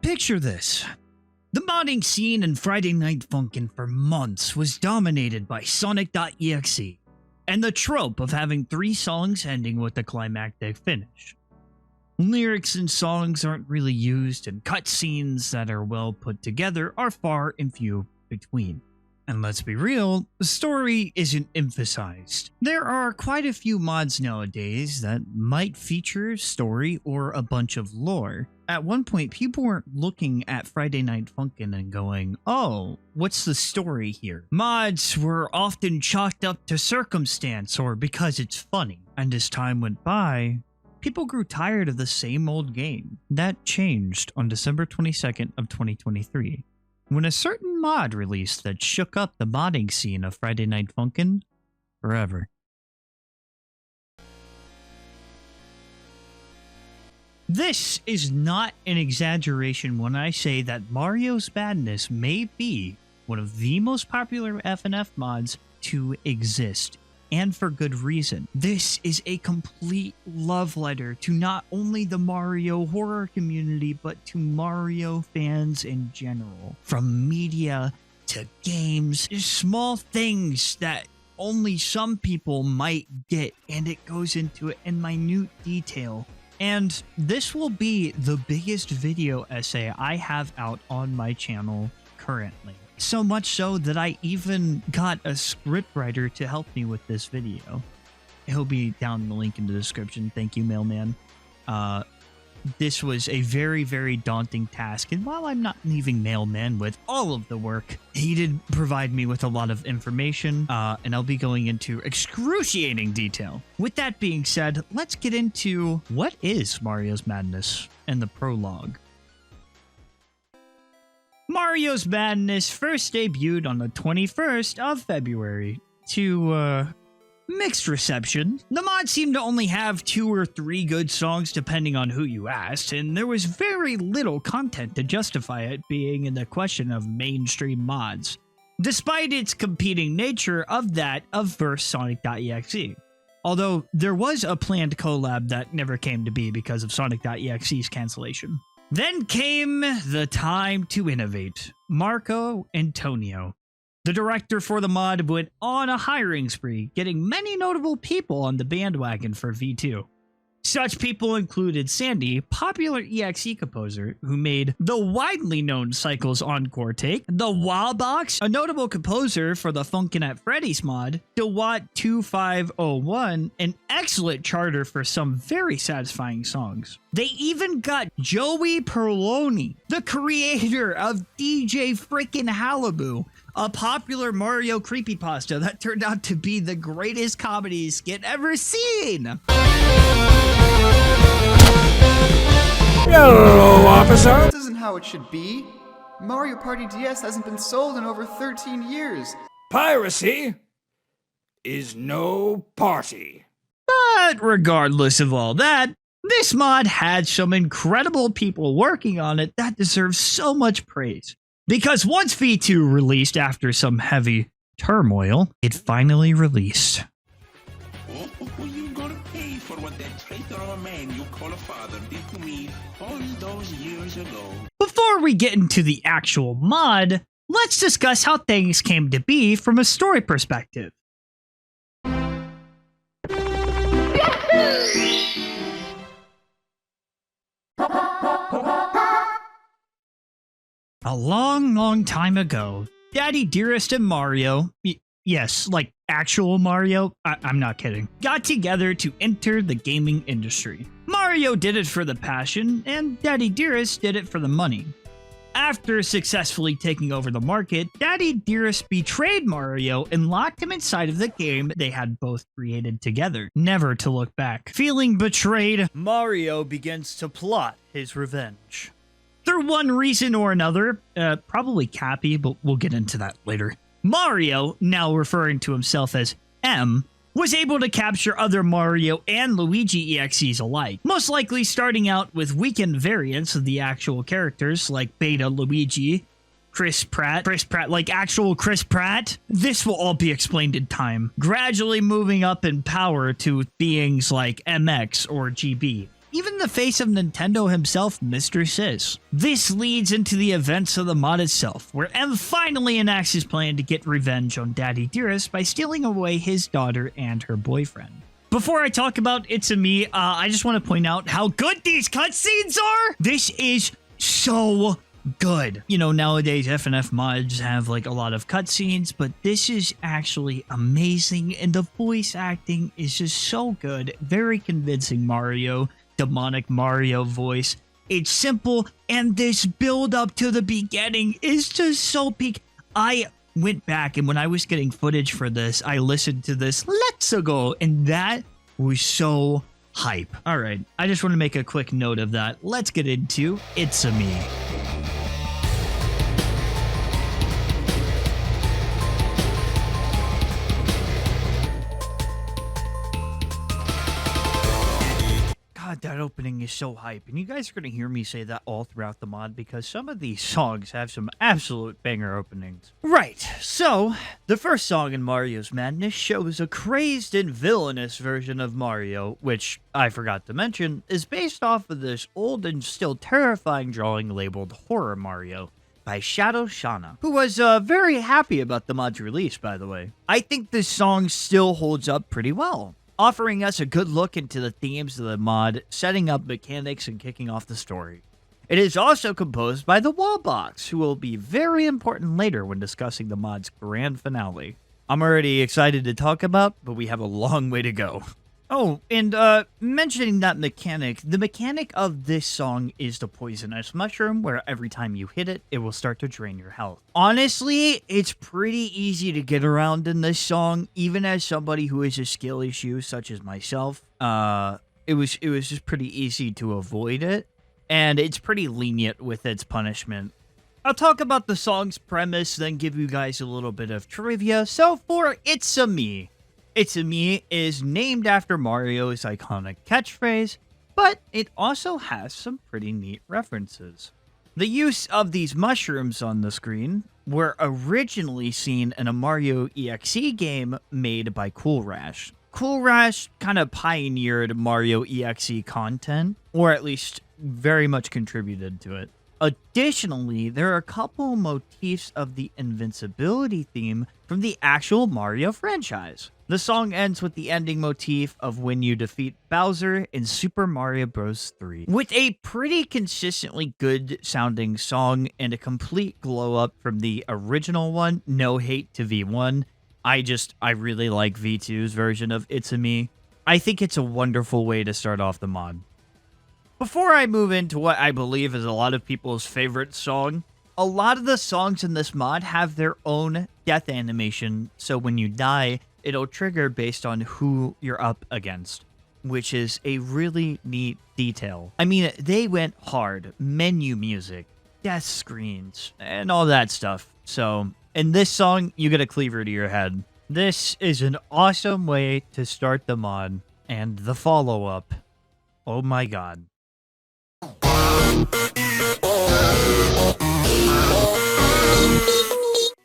Picture this. The modding scene in Friday Night Funkin' for months was dominated by Sonic.exe and the trope of having 3 songs ending with a climactic finish. Lyrics in songs aren't really used, and cutscenes that are well put together are far and few between. And let's be real, the story isn't emphasized. There are quite a few mods nowadays that might feature story or a bunch of lore. At one point, people weren't looking at Friday Night Funkin' and going, oh, what's the story here? Mods were often chalked up to circumstance or because it's funny. And as time went by, people grew tired of the same old game. That changed on December 22nd of 2023. When a certain mod released that shook up the modding scene of Friday Night Funkin' forever. This is not an exaggeration when I say that Mario's Madness may be one of the most popular FNF mods to exist, and for good reason. This is a complete love letter to not only the Mario horror community, but to Mario fans in general. From media to games, there's small things that only some people might get, and it goes into it in minute detail. And this will be the biggest video essay I have out on my channel currently. So much so that I even got a scriptwriter to help me with this video. He'll be down in the link in the description. Thank you, Mailman. This was a very, very daunting task. And while I'm not leaving Mailman with all of the work, he did provide me with a lot of information, and I'll be going into excruciating detail. With that being said, let's get into what is Mario's Madness and the prologue. Mario's Madness first debuted on the 21st of February to, mixed reception. The mod seemed to only have 2 or 3 good songs depending on who you asked, and there was very little content to justify it being in the question of mainstream mods, despite its competing nature of that of Sonic.exe. Although there was a planned collab that never came to be because of Sonic.exe's cancellation. Then came the time to innovate. Marco Antonio, the director for the mod, went on a hiring spree, getting many notable people on the bandwagon for V2. Such people included Sandy, popular EXE composer who made the widely known Cycles Encore take, the Wildbox, a notable composer for the Funkin' at Freddy's mod, DeWatt2501, an excellent charter for some very satisfying songs. They even got Joey Perloni, the creator of DJ Frickin' Halibou, a popular Mario creepypasta that turned out to be the greatest comedy skit ever seen. Hello, officer! This isn't how it should be. Mario Party DS hasn't been sold in over 13 years. Piracy is no party. But regardless of all that, this mod had some incredible people working on it that deserve so much praise. Because once V2 released after some heavy turmoil, it finally released. You gonna pay for what that traitor of a man you call a father did to me all those years ago. Before we get into the actual mod, let's discuss how things came to be from a story perspective. A long time ago, Daddy Dearest and Mario, yes, like actual Mario, I'm not kidding, got together to enter the gaming industry. Mario did it for the passion, and Daddy Dearest did it for the money. After successfully taking over the market, Daddy Dearest betrayed Mario and locked him inside of the game they had both created together, never to look back. Feeling betrayed, Mario begins to plot his revenge. Through one reason or another, probably Cappy, but we'll get into that later, Mario, now referring to himself as M, was able to capture other Mario and Luigi EXEs alike, most likely starting out with weakened variants of the actual characters like Beta Luigi, Chris Pratt like actual Chris Pratt. This will all be explained in time, gradually moving up in power to beings like MX or GB. even the face of Nintendo himself, Mr. Sis. This leads into the events of the mod itself, where M finally enacts his plan to get revenge on Daddy Dearest by stealing away his daughter and her boyfriend. Before I talk about It's a Me, I just want to point out how good these cutscenes are! This is so good. You know, nowadays FNF mods have like a lot of cutscenes, but this is actually amazing, and the voice acting is just so good. Very convincing Mario, demonic Mario voice. It's simple, and this build up to the beginning is just so peak. I went back, and when I was getting footage for this, I listened to this Let's Go, and that was so hype. All right, I just want to make a quick note of that. Let's get into It's a Me. God, that opening is so hype, and you guys are going to hear me say that all throughout the mod because some of these songs have some absolute banger openings. Right, so the first song in Mario's Madness shows a crazed and villainous version of Mario, which I forgot to mention is based off of this old and still terrifying drawing labeled Horror Mario by Shadow Shauna, who was very happy about the mod's release, by the way. I think this song still holds up pretty well, offering us a good look into the themes of the mod, setting up mechanics, and kicking off the story. It is also composed by the Wallbox, who will be very important later when discussing the mod's grand finale. I'm already excited to talk about, but we have a long way to go. Oh, and mentioning that mechanic, the mechanic of this song is the poisonous mushroom, where every time you hit it, it will start to drain your health. Honestly, it's pretty easy to get around in this song, even as somebody who has a skill issue such as myself. It was just pretty easy to avoid it, and it's pretty lenient with its punishment. I'll talk about the song's premise, then give you guys a little bit of trivia. So for It's a Me. It's a Me is named after Mario's iconic catchphrase, but it also has some pretty neat references. The use of these mushrooms on the screen were originally seen in a Mario EXE game made by Cool Rash. Cool Rash kind of pioneered Mario EXE content, or at least very much contributed to it. Additionally, there are a couple motifs of the invincibility theme from the actual Mario franchise. The song ends with the ending motif of when you defeat Bowser in Super Mario Bros. 3, with a pretty consistently good sounding song and a complete glow up from the original one. No hate to V1. I really like V2's version of It's a Me. I think it's a wonderful way to start off the mod. Before I move into what I believe is a lot of people's favorite song, a lot of the songs in this mod have their own death animation, so when you die, it'll trigger based on who you're up against, which is a really neat detail. I mean, they went hard. Menu music, death screens, and all that stuff. So, in this song, you get a cleaver to your head. This is an awesome way to start the mod, and the follow-up, oh my god.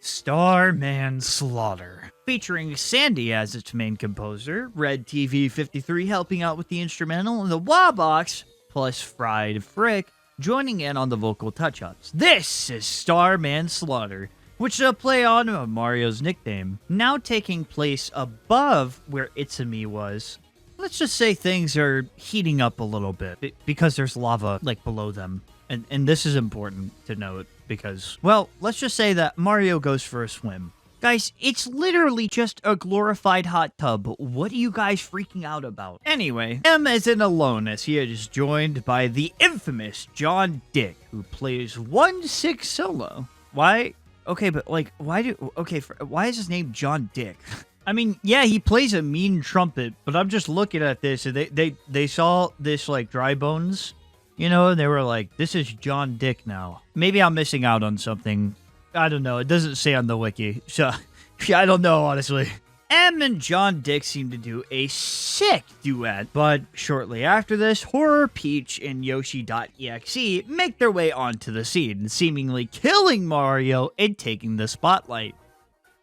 Starman Slaughter, featuring Sandy as its main composer, Red TV 53 helping out with the instrumental, and the Wawbox plus Fried Frick joining in on the vocal touch-ups. This is Starman Slaughter, which is a play on Mario's nickname, now taking place above where It's a Me was. Let's just say things are heating up a little bit because there's lava like below them. And this is important to note because, well, let's just say that Mario goes for a swim. Guys, it's literally just a glorified hot tub. What are you guys freaking out about? Anyway, M isn't alone as he is joined by the infamous John Dick, who plays 1/6 solo. Why? Okay, but like, why is his name John Dick? I mean, yeah, he plays a mean trumpet, but I'm just looking at this, and they saw this, like, dry bones, you know, and they were like, this is John Dick now. Maybe I'm missing out on something. I don't know. It doesn't say on the wiki, so I don't know, honestly. M and John Dick seem to do a sick duet, but shortly after this, Horror Peach and Yoshi.exe make their way onto the scene, seemingly killing Mario and taking the spotlight.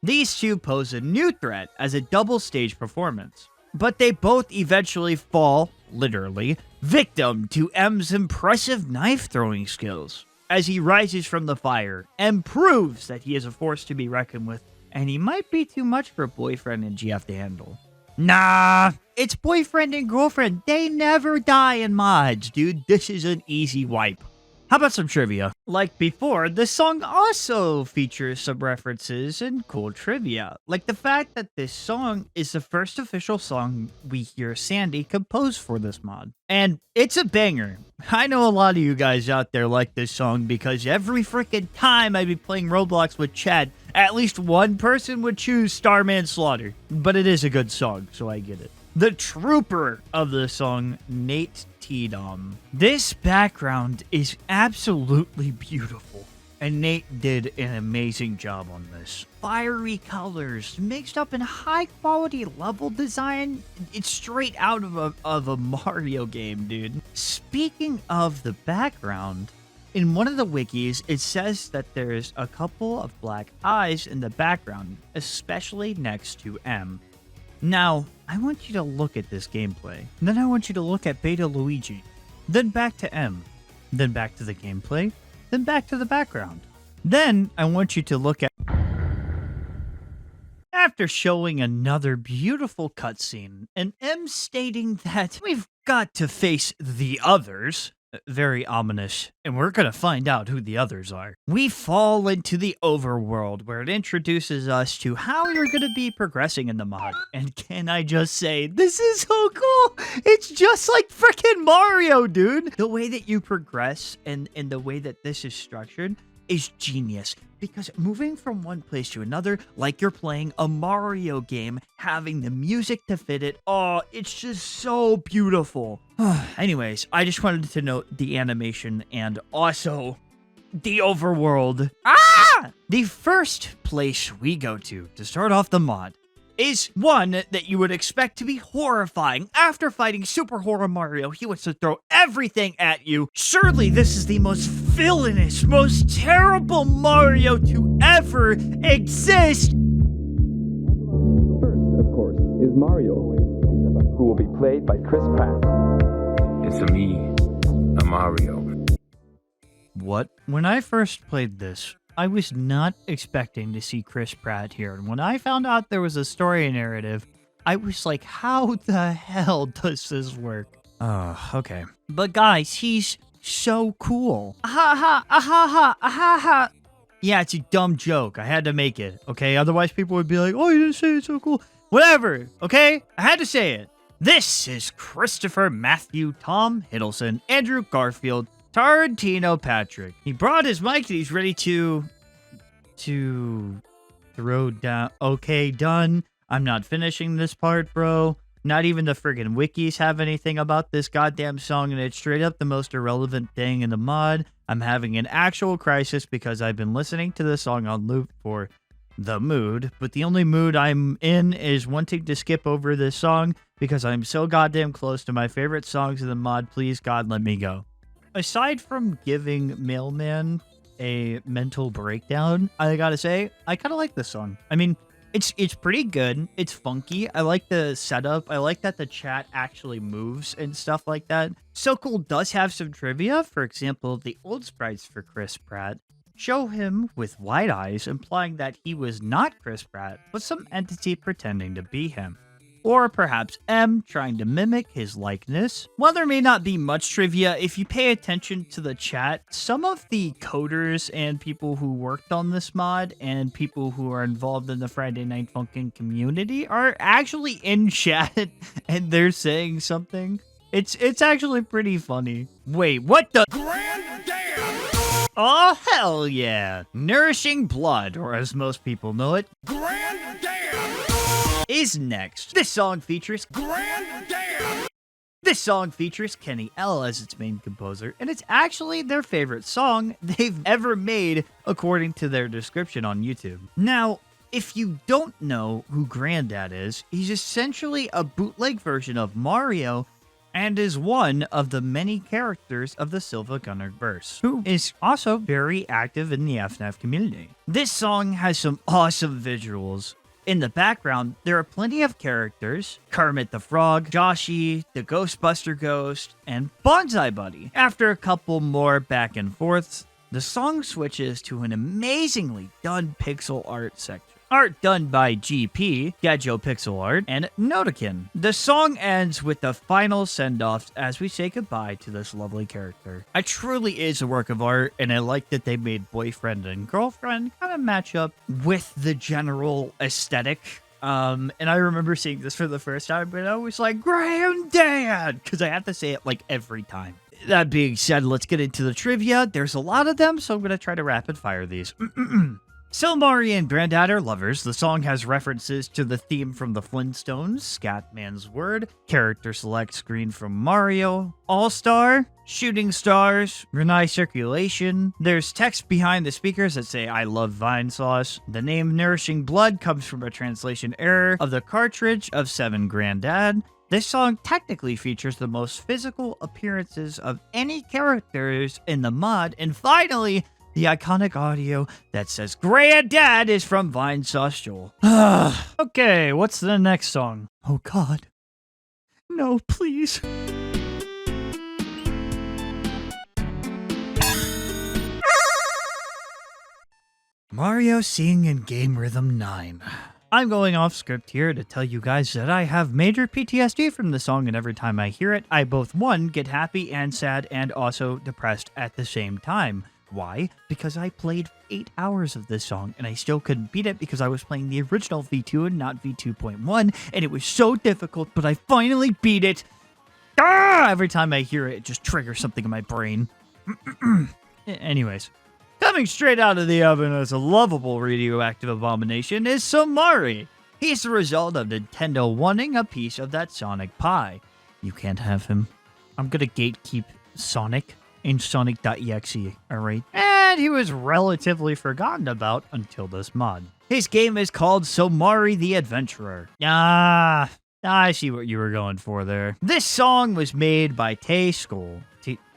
These two pose a new threat as a double stage performance, but they both eventually fall, literally, victim to M's impressive knife-throwing skills. As he rises from the fire, M proves that he is a force to be reckoned with, and he might be too much for boyfriend and GF to handle. Nah, it's boyfriend and girlfriend. They never die in mods, dude. This is an easy wipe. How about some trivia? Like before, this song also features some references and cool trivia. Like the fact that this song is the first official song we hear Sandy compose for this mod. And it's a banger. I know a lot of you guys out there like this song because every freaking time I'd be playing Roblox with Chad, at least one person would choose Starman Slaughter. But it is a good song, so I get it. The trooper of the song, Nate T-Dom. This background is absolutely beautiful, and Nate did an amazing job on this. Fiery colors mixed up in high-quality level design. It's straight out of a Mario game, dude. Speaking of the background, in one of the wikis, it says that there's a couple of black eyes in the background, especially next to M. Now, I want you to look at this gameplay. Then I want you to look at Beta Luigi. Then back to M. Then back to the gameplay. Then back to the background. Then I want you to look at... After showing another beautiful cutscene, and M stating that we've got to face the others... Very ominous, and we're gonna find out who the others are. We fall into the overworld, where it introduces us to how you're gonna be progressing in the mod. And can I just say, this is so cool! It's just like freaking Mario, dude! The way that you progress and the way that this is structured is genius. Because moving from one place to another, like you're playing a Mario game, having the music to fit it, oh, it's just so beautiful. Anyways, I just wanted to note the animation and also the overworld. The first place we go to start off the mod is one that you would expect to be horrifying. After fighting Super Horror Mario, he wants to throw everything at you. Surely this is the most villainous, most terrible Mario to ever exist. First, of course, is Mario, who will be played by Chris Pratt. It's a me, a Mario. What? When I first played this, I was not expecting to see Chris Pratt here, and when I found out there was a story narrative, I was like, how the hell does this work? Oh, okay. But guys, he's so cool. Yeah, it's a dumb joke. I had to make it, okay? Otherwise people would be like, oh, you didn't say it's so cool. Whatever, okay? I had to say it. This is Christopher Matthew Tom Hiddleston, Andrew Garfield, Tarantino Patrick. He brought his mic and he's ready to throw down. Okay, done. I'm not finishing this part, bro. Not even the friggin' wikis have anything about this goddamn song, and it's straight up the most irrelevant thing in the mod. I'm having an actual crisis because I've been listening to this song on loop for the mood, but the only mood I'm in is wanting to skip over this song because I'm so goddamn close to my favorite songs in the mod. Please, God, let me go. Aside from giving Mailman a mental breakdown, I gotta say, I kind of like this song. I mean, it's pretty good. It's funky. I like the setup. I like that the chat actually moves and stuff like that. So Cool does have some trivia. For example, the old sprites for Chris Pratt show him with wide eyes, implying that he was not Chris Pratt, but some entity pretending to be him. Or perhaps M trying to mimic his likeness. While there may not be much trivia, if you pay attention to the chat, some of the coders and people who worked on this mod and people who are involved in the Friday Night Funkin community are actually in chat and they're saying something. It's actually pretty funny. Wait, what the? Oh, hell yeah. Nourishing Blood, or as most people know it, is next. This song features Kenny L as its main composer, and it's actually their favorite song they've ever made, according to their description on YouTube. Now, if you don't know who Granddad is, he's essentially a bootleg version of Mario and is one of the many characters of the Silva Gunner verse, who is also very active in the FNF community. This song has some awesome visuals. In the background, there are plenty of characters: Kermit the Frog, Joshy, the Ghostbuster Ghost, and Bonsai Buddy. After a couple more back and forths, the song switches to an amazingly done pixel art section. Art done by GP, Gajo Pixel Art, and Notikin. The song ends with the final send-offs as we say goodbye to this lovely character. It truly is a work of art, and I like that they made boyfriend and girlfriend kind of match up with the general aesthetic. And I remember seeing this for the first time, but I was like, Granddad! Because I have to say it like every time. That being said, let's get into the trivia. There's a lot of them, so I'm going to try to rapid fire these. So Mari and Granddad are lovers. The song has references to the theme from the Flintstones, Scatman's Word, character select screen from Mario, All-Star, Shooting Stars, Renai Circulation. There's text behind the speakers that say, I love vine sauce. The name Nourishing Blood comes from a translation error of the cartridge of 7 Granddad. This song technically features the most physical appearances of any characters in the mod. And finally, the iconic audio that says Granddad is from Vine Sauce Joel. Okay, what's the next song? Oh God. No, please. Mario Sing in Game Rhythm 9. I'm going off script here to tell you guys that I have major PTSD from the song, and every time I hear it, I both, one, get happy and sad and also depressed at the same time. Why? Because I played 8 hours of this song and I still couldn't beat it because I was playing the original V2 and not V2.1, and it was so difficult, but I finally beat it. Every time I hear it, it just triggers something in my brain. Anyways, coming straight out of the oven as a lovable radioactive abomination is Somari. He's the result of Nintendo wanting a piece of that Sonic pie. You can't have him. I'm gonna gatekeep Sonic in Sonic.exe, alright? And he was relatively forgotten about until this mod. His game is called Somari the Adventurer. I see what you were going for there. This song was made by Tae Skull.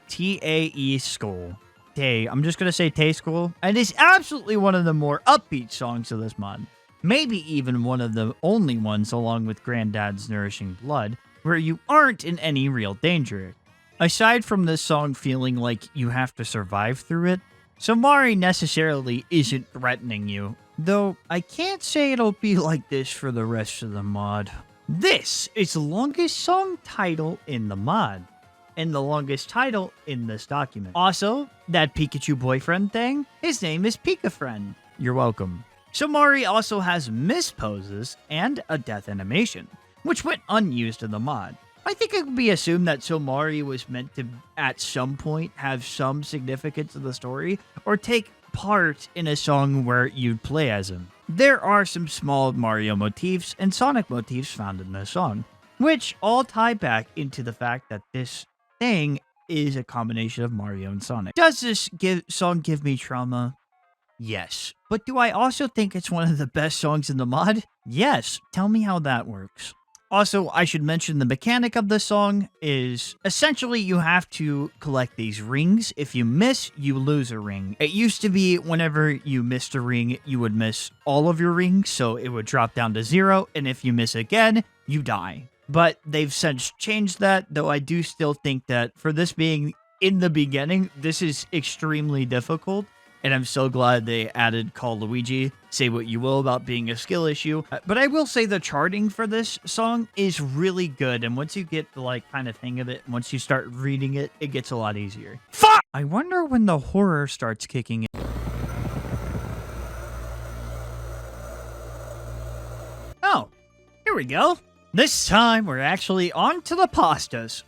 T-A-E Skull. Tae, I'm just gonna say Tae Skull. And it's absolutely one of the more upbeat songs of this mod. Maybe even one of the only ones, along with Granddad's Nourishing Blood, where you aren't in any real danger. Aside from this song feeling like you have to survive through it, Somari necessarily isn't threatening you, though I can't say it'll be like this for the rest of the mod. This is the longest song title in the mod, and the longest title in this document. Also, that Pikachu boyfriend thing, his name is Pika-friend. You're welcome. Somari also has miss poses and a death animation, which went unused in the mod. I think it could be assumed that Somari was meant to, at some point, have some significance in the story, or take part in a song where you'd play as him. There are some small Mario motifs and Sonic motifs found in this song, which all tie back into the fact that this thing is a combination of Mario and Sonic. Does this song give me trauma? Yes. But do I also think it's one of the best songs in the mod? Yes. Tell me how that works. Also, I should mention the mechanic of the song is essentially you have to collect these rings. If you miss, you lose a ring. It used to be whenever you missed a ring, you would miss all of your rings, so it would drop down to 0, and if you miss again, you die. But they've since changed that, though I do still think that for this being in the beginning, this is extremely difficult. And I'm so glad they added Call Luigi. Say what you will about being a skill issue. But I will say the charting for this song is really good. And once you get the kind of hang of it, once you start reading it, it gets a lot easier. Fuck! I wonder when the horror starts kicking in. Oh, here we go. This time we're actually on to the pastas.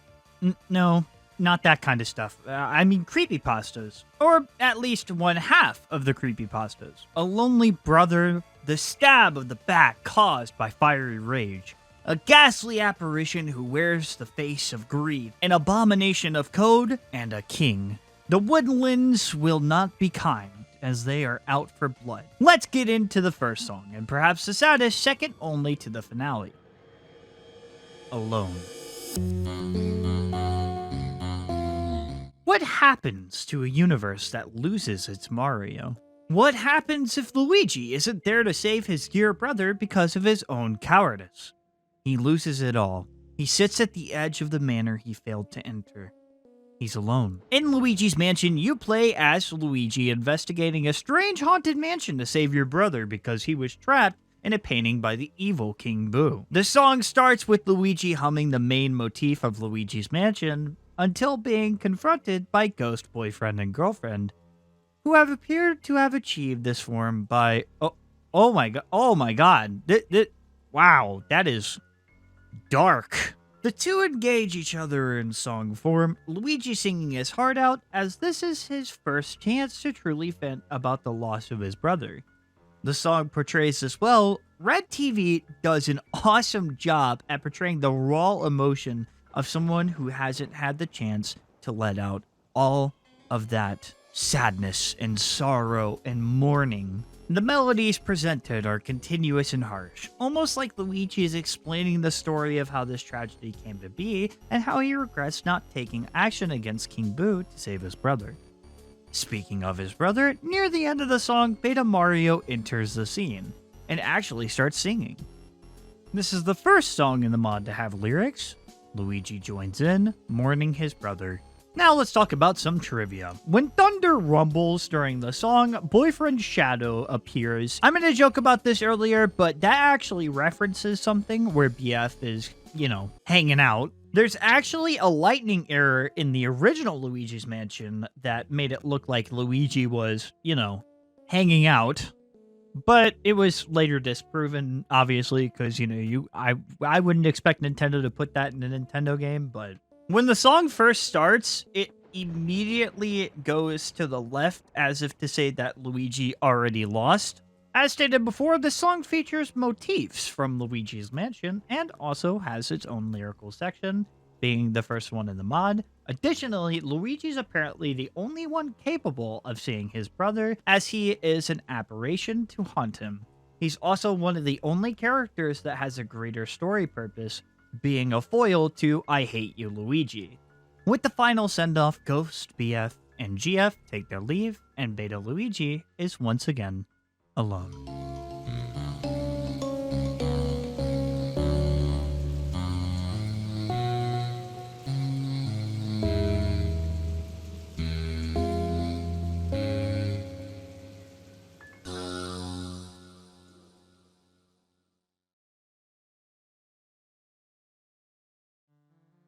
No. Not that kind of stuff. I mean creepypastas. Or at least one half of the creepypastas. A lonely brother, the stab of the back caused by fiery rage, a ghastly apparition who wears the face of greed, an abomination of code, and a king. The Woodlands will not be kind, as they are out for blood. Let's get into the first song, and perhaps the saddest, second only to the finale. Alone. What happens to a universe that loses its Mario? What happens if Luigi isn't there to save his dear brother because of his own cowardice? He loses it all. He sits at the edge of the manor he failed to enter. He's alone. In Luigi's Mansion, you play as Luigi investigating a strange haunted mansion to save your brother because he was trapped in a painting by the evil King Boo. The song starts with Luigi humming the main motif of Luigi's Mansion until being confronted by ghost boyfriend and girlfriend, who have appeared to have achieved this form by... Oh my god. Wow, that is dark. The two engage each other in song form, Luigi singing his heart out as this is his first chance to truly vent about the loss of his brother. The song portrays this well. Red TV does an awesome job at portraying the raw emotion of someone who hasn't had the chance to let out all of that sadness and sorrow and mourning. The melodies presented are continuous and harsh, almost like Luigi is explaining the story of how this tragedy came to be and how he regrets not taking action against King Boo to save his brother. Speaking of his brother, near the end of the song, Beta Mario enters the scene and actually starts singing. This is the first song in the mod to have lyrics. Luigi joins in, mourning his brother. Now let's talk about some trivia. When thunder rumbles during the song, Boyfriend Shadow appears. I'm gonna joke about this earlier, but that actually references something where BF is, hanging out. There's actually a lightning error in the original Luigi's Mansion that made it look like Luigi was, hanging out. But it was later disproven, obviously, because, I wouldn't expect Nintendo to put that in a Nintendo game, but... When the song first starts, it immediately goes to the left as if to say that Luigi already lost. As stated before, the song features motifs from Luigi's Mansion and also has its own lyrical section, being the first one in the mod. Additionally, Luigi's apparently the only one capable of seeing his brother, as he is an apparition to haunt him. He's also one of the only characters that has a greater story purpose, being a foil to I Hate You, Luigi. With the final send-off, Ghost, BF, and GF take their leave, and Beta Luigi is once again alone.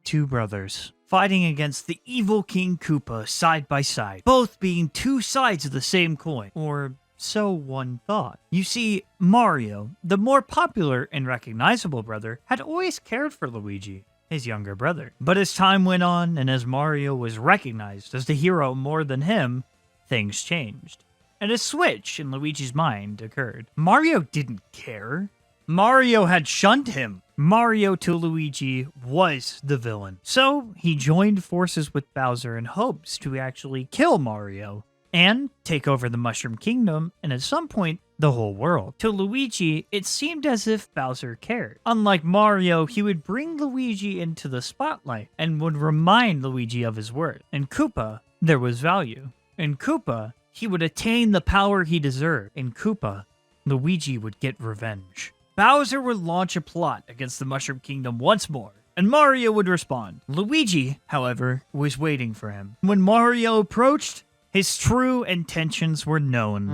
Two brothers fighting against the evil King Koopa side by side, both being two sides of the same coin, or so one thought. You see, Mario, the more popular and recognizable brother, had always cared for Luigi, his younger brother. But as time went on, and as Mario was recognized as the hero more than him, things changed. And a switch in Luigi's mind occurred. Mario didn't care. Mario had shunned him. Mario to Luigi was the villain. So he joined forces with Bowser in hopes to actually kill Mario and take over the Mushroom Kingdom and at some point the whole world. To Luigi, it seemed as if Bowser cared. Unlike Mario, he would bring Luigi into the spotlight and would remind Luigi of his worth. In Koopa, there was value. In Koopa, he would attain the power he deserved. In Koopa, Luigi would get revenge. Bowser would launch a plot against the Mushroom Kingdom once more, and Mario would respond. Luigi, however, was waiting for him. When Mario approached, his true intentions were known.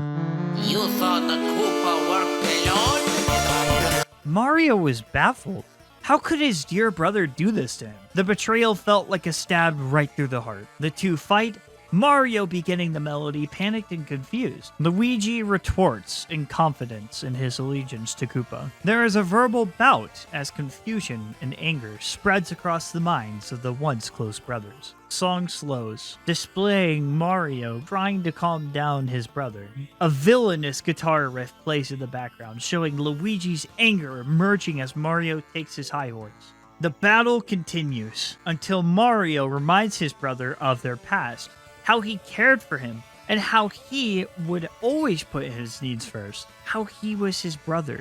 You thought the Koopa worked alone? Mario was baffled. How could his dear brother do this to him? The betrayal felt like a stab right through the heart. The two fight, Mario beginning the melody panicked and confused. Luigi retorts in confidence in his allegiance to Koopa. There is a verbal bout as confusion and anger spreads across the minds of the once close brothers. Song slows, displaying Mario trying to calm down his brother. A villainous guitar riff plays in the background, showing Luigi's anger emerging as Mario takes his high horse. The battle continues until Mario reminds his brother of their past, how he cared for him, and how he would always put his needs first, how he was his brother.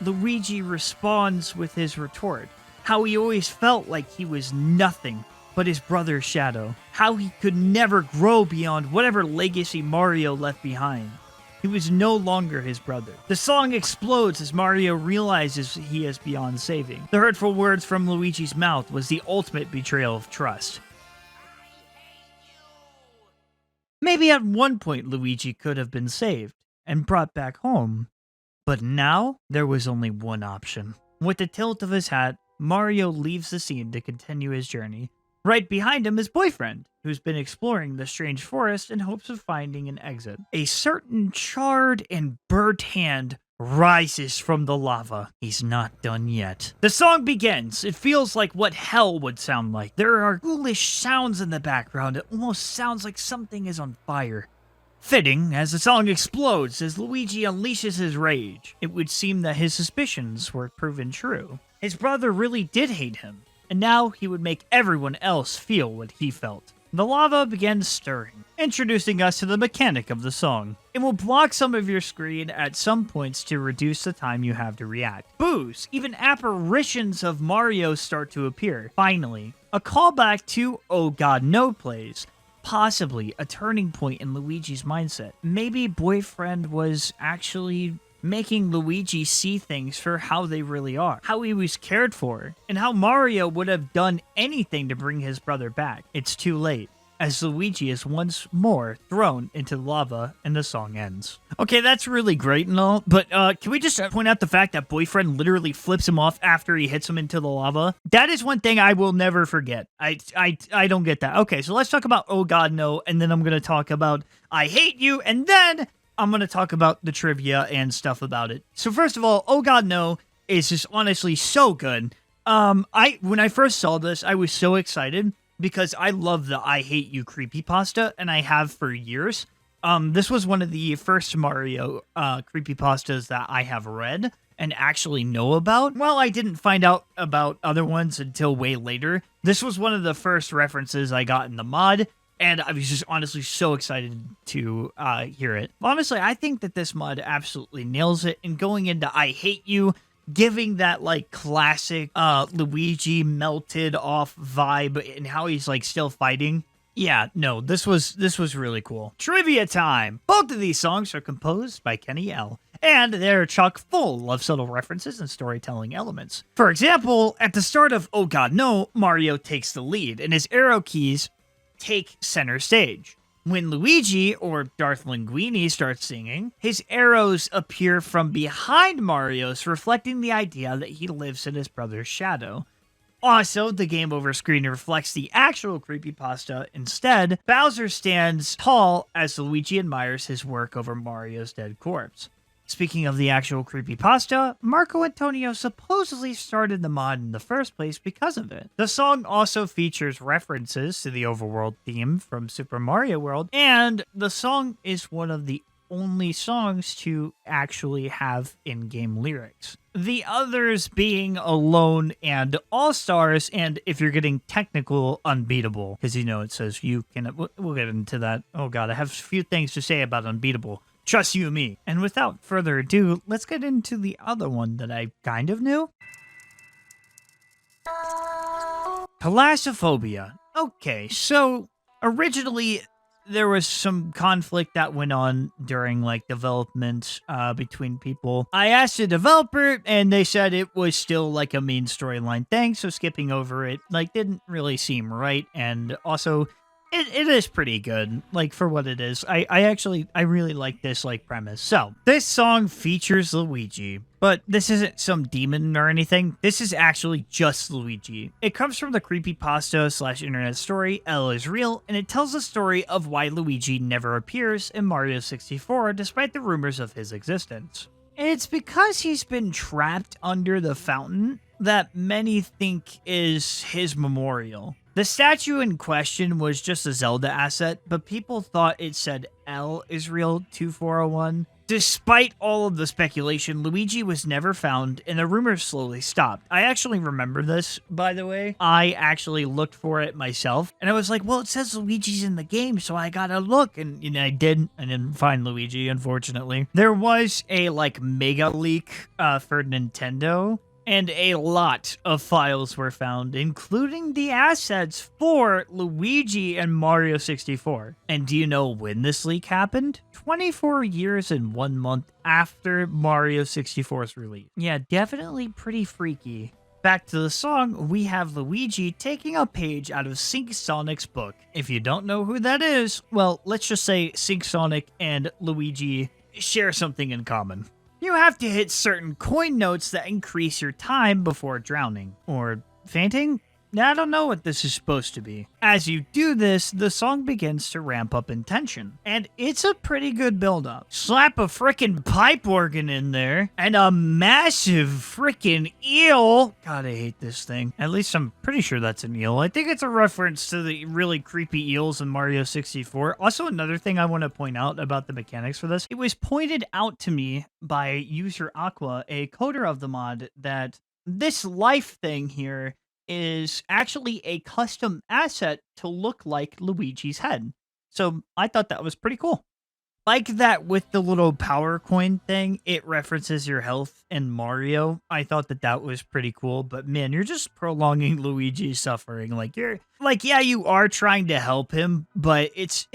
Luigi responds with his retort, how he always felt like he was nothing but his brother's shadow, how he could never grow beyond whatever legacy Mario left behind. He was no longer his brother. The song explodes as Mario realizes he is beyond saving. The hurtful words from Luigi's mouth was the ultimate betrayal of trust. Maybe at one point Luigi could have been saved and brought back home, but now there was only one option. With a tilt of his hat, Mario leaves the scene to continue his journey. Right behind him is Boyfriend, who's been exploring the strange forest in hopes of finding an exit. A certain charred and burnt hand rises from the lava. He's not done yet. The song begins. It feels like what hell would sound like. There are ghoulish sounds in the background. It almost sounds like something is on fire. Fitting, as the song explodes as Luigi unleashes his rage. It would seem that his suspicions were proven true. His brother really did hate him, and now he would make everyone else feel what he felt. The lava begins stirring, introducing us to the mechanic of the song. It will block some of your screen at some points to reduce the time you have to react. Boos, even apparitions of Mario start to appear. Finally, a callback to Oh God No plays. Possibly a turning point in Luigi's mindset. Maybe Boyfriend was actually making Luigi see things for how they really are, how he was cared for, and how Mario would have done anything to bring his brother back. It's too late, as Luigi is once more thrown into lava and the song ends. Okay, that's really great and all, but can we just point out the fact that Boyfriend literally flips him off after he hits him into the lava? That is one thing I will never forget. I don't get that. Okay, so let's talk about Oh God No, and then I'm going to talk about I Hate You, and then I'm going to talk about the trivia and stuff about it. So first of all, Oh God No is just honestly so good. When I first saw this, I was so excited because I love the I Hate You creepypasta, and I have for years. This was one of the first Mario creepypastas that I have read and actually know about. Well, I didn't find out about other ones until way later. This was one of the first references I got in the mod, and I was just honestly so excited to hear it. Honestly, I think that this mod absolutely nails it, and going into I Hate You, giving that like classic Luigi melted off vibe and how he's like still fighting. Yeah, no, this was really cool. Trivia time! Both of these songs are composed by Kenny L, and they're chock full of subtle references and storytelling elements. For example, at the start of Oh God No, Mario takes the lead, and his arrow keys take center stage. When Luigi, or Darth Linguini, starts singing, his arrows appear from behind Mario's, reflecting the idea that he lives in his brother's shadow. Also, the game over screen reflects the actual creepypasta. Instead, Bowser stands tall as Luigi admires his work over Mario's dead corpse. Speaking of the actual creepypasta, Marco Antonio supposedly started the mod in the first place because of it. The song also features references to the overworld theme from Super Mario World, and the song is one of the only songs to actually have in-game lyrics. The others being Alone and All-Stars, and if you're getting technical, Unbeatable. Because, you know, it says you can... We'll get into that. Oh god, I have a few things to say about Unbeatable. Trust you me. And without further ado, let's get into the other one that I kind of knew. Thalassophobia. Okay, so originally there was some conflict that went on during like development between people. I asked the developer and they said it was still like a main storyline thing, so skipping over it like didn't really seem right, and also it is pretty good, like, for what it is. I really like this, like, premise. So, this song features Luigi, but this isn't some demon or anything. This is actually just Luigi. It comes from the creepypasta / internet story, L is Real, and it tells the story of why Luigi never appears in Mario 64 despite the rumors of his existence. It's because he's been trapped under the fountain that many think is his memorial. The statue in question was just a Zelda asset, but people thought it said L is Real 2401. Despite all of the speculation, Luigi was never found, and the rumors slowly stopped. I actually remember this, by the way. I actually looked for it myself, and I was like, well, it says Luigi's in the game, so I gotta look, and you know, I didn't find Luigi, unfortunately. There was a, like, mega leak for Nintendo, And a lot of files were found, including the assets for Luigi and Mario 64. And do you know when this leak happened? 24 years and 1 month after Mario 64's release. Yeah, definitely pretty freaky. Back to the song, we have Luigi taking a page out of Sync Sonic's book. If you don't know who that is, well, let's just say Sync Sonic and Luigi share something in common. You have to hit certain coin notes that increase your time before drowning. Or fainting? I don't know what this is supposed to be. As you do this, the song begins to ramp up in tension. And it's a pretty good build-up. Slap a frickin' pipe organ in there, and a massive frickin' eel. God, I hate this thing. At least I'm pretty sure that's an eel. I think it's a reference to the really creepy eels in Mario 64. Also, another thing I want to point out about the mechanics for this, it was pointed out to me by user Aqua, a coder of the mod, that this life thing here is actually a custom asset to look like Luigi's head. So I thought that was pretty cool. Like that with the little power coin thing, it references your health in Mario. I thought that that was pretty cool, but man, you're just prolonging Luigi's suffering. Yeah, you are trying to help him, but it's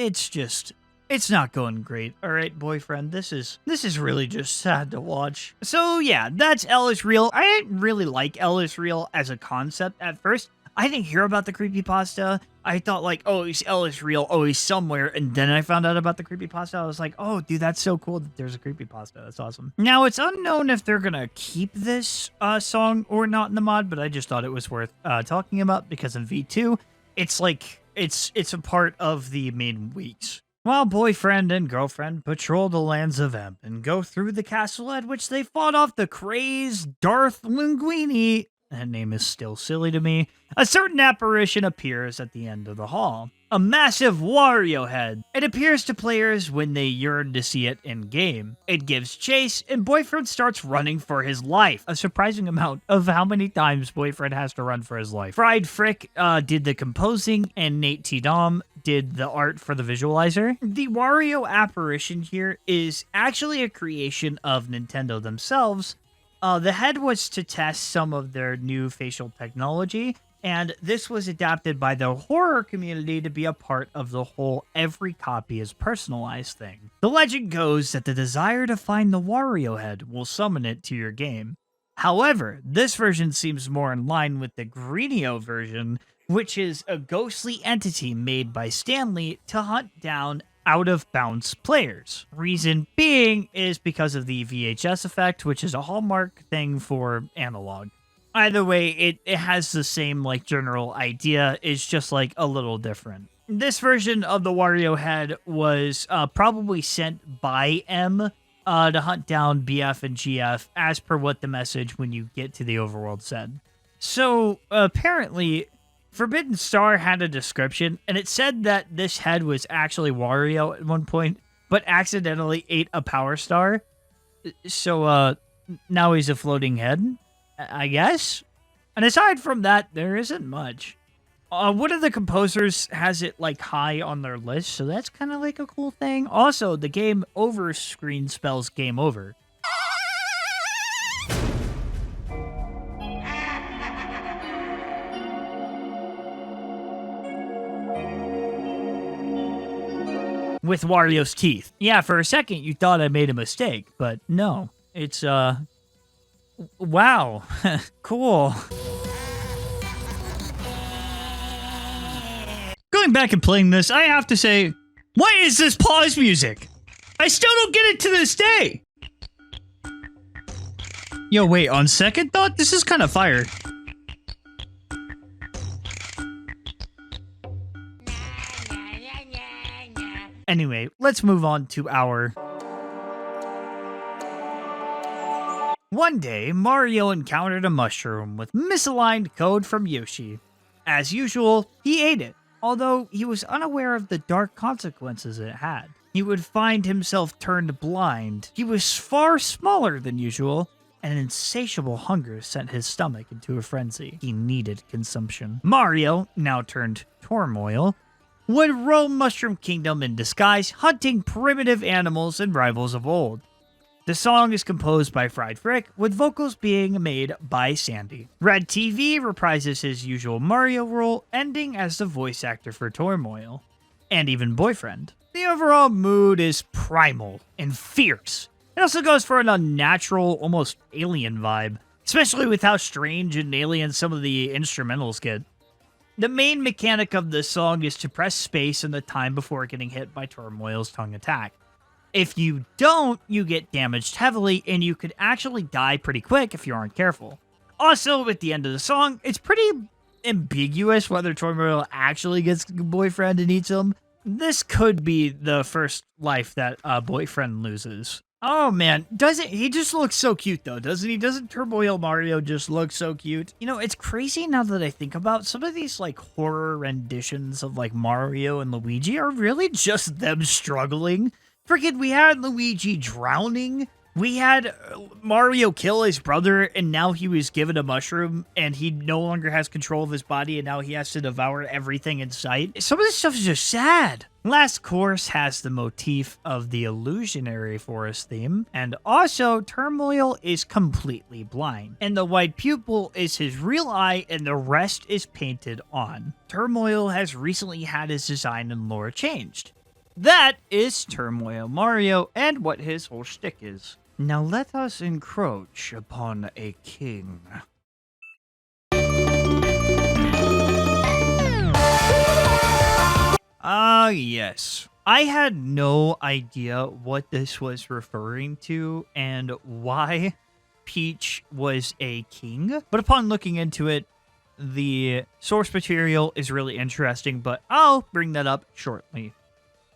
not going great. All right, boyfriend, this is really just sad to watch. So yeah, that's Hellish Real. I didn't really like Hellish Real as a concept at first. I didn't hear about the creepypasta. I thought like, oh, he's Hellish Real. Oh, he's somewhere. And then I found out about the creepypasta. I was like, oh, dude, that's so cool that there's a creepypasta. That's awesome. Now, it's unknown if they're going to keep this song or not in the mod, but I just thought it was worth talking about because in V2, it's like, it's a part of the main weeks. While boyfriend and girlfriend patrol the lands of Emp and go through the castle at which they fought off the crazed Darth Linguini, that name is still silly to me, a certain apparition appears at the end of the hall. A massive Wario head. It appears to players when they yearn to see it in-game. It gives chase, and Boyfriend starts running for his life. A surprising amount of how many times Boyfriend has to run for his life. Fried Frick did the composing, and Nate T. Dom did the art for the visualizer. The Wario apparition here is actually a creation of Nintendo themselves. The head was to test some of their new facial technology, and this was adapted by the horror community to be a part of the whole every copy is personalized thing. The legend goes that the desire to find the Wario head will summon it to your game. However, this version seems more in line with the Greenio version, which is a ghostly entity made by Stanley to hunt down out-of-bounds players. Reason being is because of the VHS effect, which is a hallmark thing for Analog. Either way, it has the same like general idea, it's just like a little different. This version of the Wario head was probably sent by M to hunt down BF and GF as per what the message when you get to the overworld said. So apparently Forbidden Star had a description, and it said that this head was actually Wario at one point, but accidentally ate a power star. So now he's a floating head, I guess? And aside from that, there isn't much. One of the composers has it like high on their list, so that's kind of like a cool thing. Also, the game over screen spells game over. With Wario's teeth. Yeah, for a second you thought I made a mistake, but no. It's, wow. Cool. Going back and playing this, I have to say, what is this pause music? I still don't get it to this day. Yo, wait, on second thought, this is kind of fire. Anyway, let's move on to our... One day, Mario encountered a mushroom with misaligned code from Yoshi. As usual, he ate it, although he was unaware of the dark consequences it had. He would find himself turned blind. He was far smaller than usual, and an insatiable hunger sent his stomach into a frenzy. He needed consumption. Mario, now turned Turmoil, would roam Mushroom Kingdom in disguise, hunting primitive animals and rivals of old. The song is composed by Fried Frick, with vocals being made by Sandy. Red TV reprises his usual Mario role, ending as the voice actor for Turmoil, and even Boyfriend. The overall mood is primal and fierce. It also goes for an unnatural, almost alien vibe, especially with how strange and alien some of the instrumentals get. The main mechanic of this song is to press space in the time before getting hit by Turmoil's tongue attack. If you don't, you get damaged heavily, and you could actually die pretty quick if you aren't careful. Also, at the end of the song, it's pretty ambiguous whether Turmoil actually gets a boyfriend and eats him. This could be the first life that Boyfriend loses. Oh man, he just looks so cute though, doesn't he? Doesn't Turmoil Mario just look so cute? You know, it's crazy now that I think about some of these like horror renditions of like Mario and Luigi are really just them struggling. Freaking, we had Luigi drowning. We had Mario kill his brother, and now he was given a mushroom, and he no longer has control of his body, and now he has to devour everything in sight. Some of this stuff is just sad. Last Course has the motif of the illusionary forest theme, and also Turmoil is completely blind, and the white pupil is his real eye, and the rest is painted on. Turmoil has recently had his design and lore changed. That is Turmoil Mario and what his whole shtick is. Now let us encroach upon a king. Ah, yes. I had no idea what this was referring to and why Peach was a king, but upon looking into it, the source material is really interesting, but I'll bring that up shortly.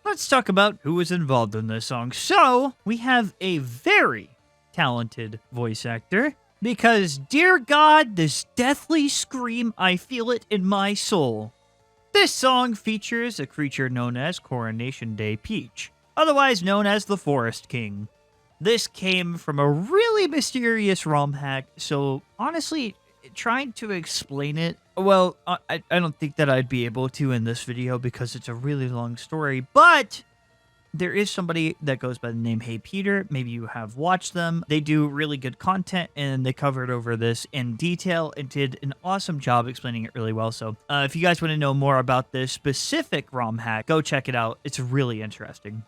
Let's talk about who was involved in this song. So, we have a very talented voice actor, because, dear God, this deathly scream, I feel it in my soul. This song features a creature known as Coronation Day Peach, otherwise known as the Forest King. This came from a really mysterious ROM hack, so honestly, trying to explain it, well, I don't think that I'd be able to in this video because it's a really long story, but there is somebody that goes by the name Hey Peter. Maybe you have watched them. They do really good content, and they covered over this in detail and did an awesome job explaining it really well. So if you guys want to know more about this specific ROM hack, go check it out. It's really interesting.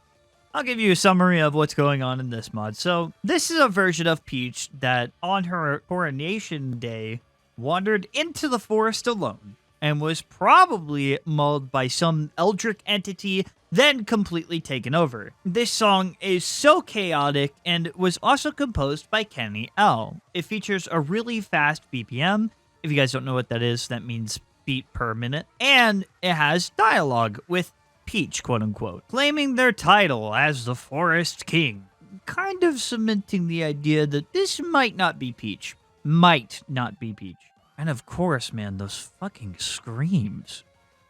I'll give you a summary of what's going on in this mod. So this is a version of Peach that on her coronation day wandered into the forest alone and was probably mauled by some eldritch entity, then completely taken over. This song is so chaotic and was also composed by Kenny L. It features a really fast BPM. If you guys don't know what that is, that means beat per minute. And it has dialogue with Peach, quote unquote, claiming their title as the Forest King, kind of cementing the idea that this might not be Peach. Might not be Peach. And of course, man, those fucking screams.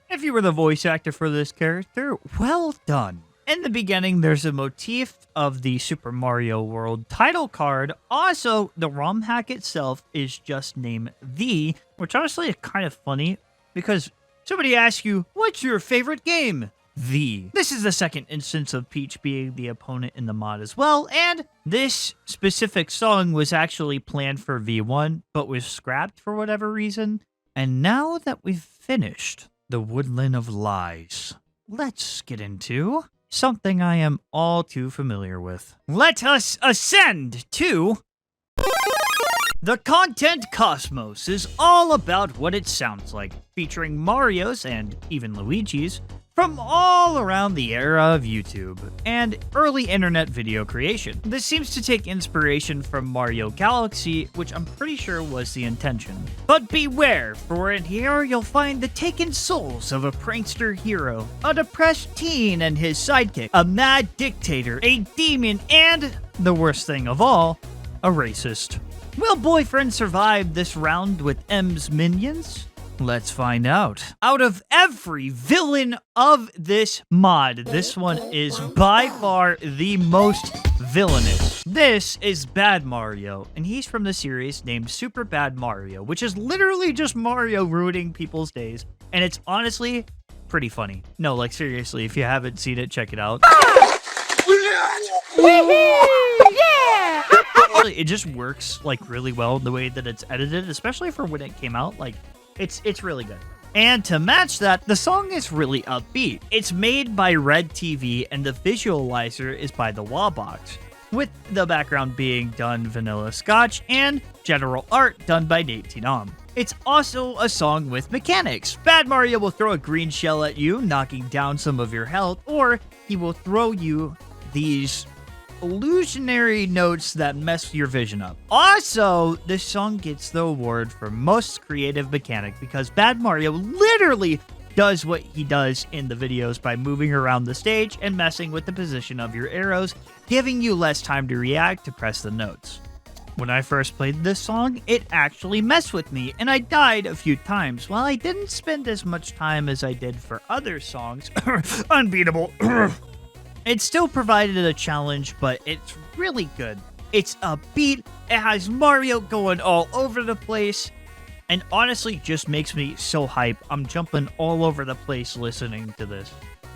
If you were the voice actor for this character, well done. In the beginning, there's a motif of the Super Mario World title card. Also, the ROM hack itself is just named V, which honestly is kind of funny because somebody asks you, what's your favorite game? V. This is the second instance of Peach being the opponent in the mod as well, and this specific song was actually planned for V1, but was scrapped for whatever reason. And now that we've finished the Woodland of Lies, let's get into something I am all too familiar with. Let us ascend to... The content cosmos is all about what it sounds like, featuring Mario's and even Luigi's from all around the era of YouTube and early internet video creation. This seems to take inspiration from Mario Galaxy, which I'm pretty sure was the intention. But beware, for in here you'll find the taken souls of a prankster hero, a depressed teen and his sidekick, a mad dictator, a demon, and, the worst thing of all, a racist. Will Boyfriend survive this round with M's minions? Let's find out. Out of every villain of this mod, this one is by far the most villainous. This is Bad Mario, and he's from the series named Super Bad Mario, which is literally just Mario ruining people's days, and it's honestly pretty funny. No, like seriously, if you haven't seen it, check it out. Woohoo! Yeah! it just works like really well the way that it's edited, especially for when it came out. Like it's really good. And to match that, the song is really upbeat. It's made by Red TV and the visualizer is by the Wallbox, with the background being done Vanilla Scotch and general art done by Nate Tinom. It's also a song with mechanics. Bad Mario will throw a green shell at you, knocking down some of your health, or he will throw you these illusionary notes that mess your vision up. Also, this song gets the award for most creative mechanic because Bad Mario literally does what he does in the videos by moving around the stage and messing with the position of your arrows, giving you less time to react to press the notes. When I first played this song, it actually messed with me, and I died a few times. While I didn't spend as much time as I did for other songs, unbeatable, it still provided a challenge, but it's really good. It's upbeat, it has Mario going all over the place, and honestly just makes me so hype. I'm jumping all over the place listening to this.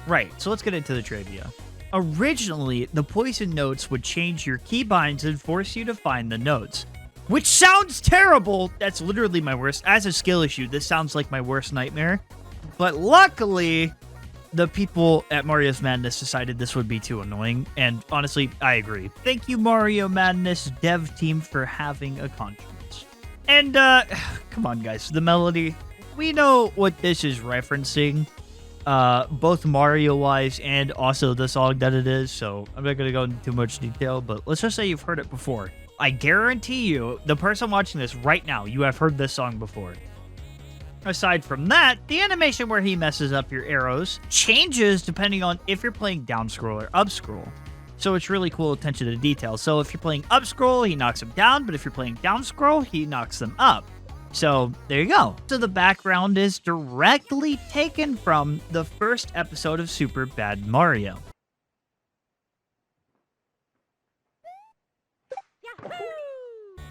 Right, so let's get into the trivia. Originally, the poison notes would change your keybinds and force you to find the notes, which sounds terrible. That's literally my worst. As a skill issue, this sounds like my worst nightmare. But luckily, the people at Mario's Madness decided this would be too annoying, and honestly, I agree. Thank you, Mario Madness dev team, for having a conscience. And, come on, guys, the melody. We know what this is referencing, both Mario-wise and also the song that it is, so I'm not going to go into too much detail, but let's just say you've heard it before. I guarantee you, the person watching this right now, you have heard this song before. Aside from that, the animation where he messes up your arrows changes depending on if you're playing down scroll or up scroll. So it's really cool attention to detail. So if you're playing up scroll, he knocks them down, but if you're playing down scroll, he knocks them up. So there you go. So the background is directly taken from the first episode of Super Bad Mario.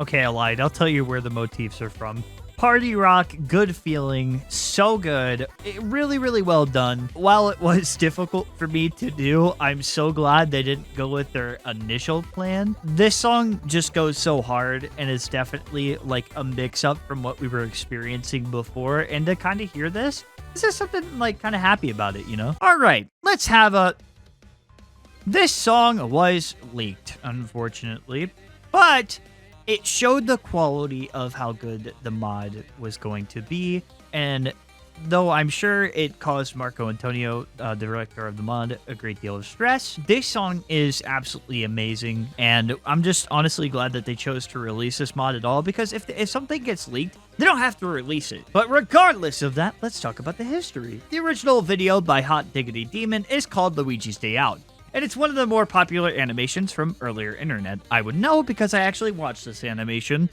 Okay, I lied. I'll tell you where the motifs are from. Party rock, good feeling, so good. Really, really well done. While it was difficult for me to do, I'm so glad they didn't go with their initial plan. This song just goes so hard and is definitely like a mix-up from what we were experiencing before. And to kind of hear this is something like kind of happy about it, you know? All right, let's have a... This song was leaked, unfortunately, but it showed the quality of how good the mod was going to be, and though I'm sure it caused Marco Antonio, the director of the mod, a great deal of stress, this song is absolutely amazing, and I'm just honestly glad that they chose to release this mod at all, because if something gets leaked, they don't have to release it. But regardless of that, let's talk about the history. The original video by Hot Diggity Demon is called Luigi's Day Out, and it's one of the more popular animations from earlier internet. I would know because I actually watched this animation.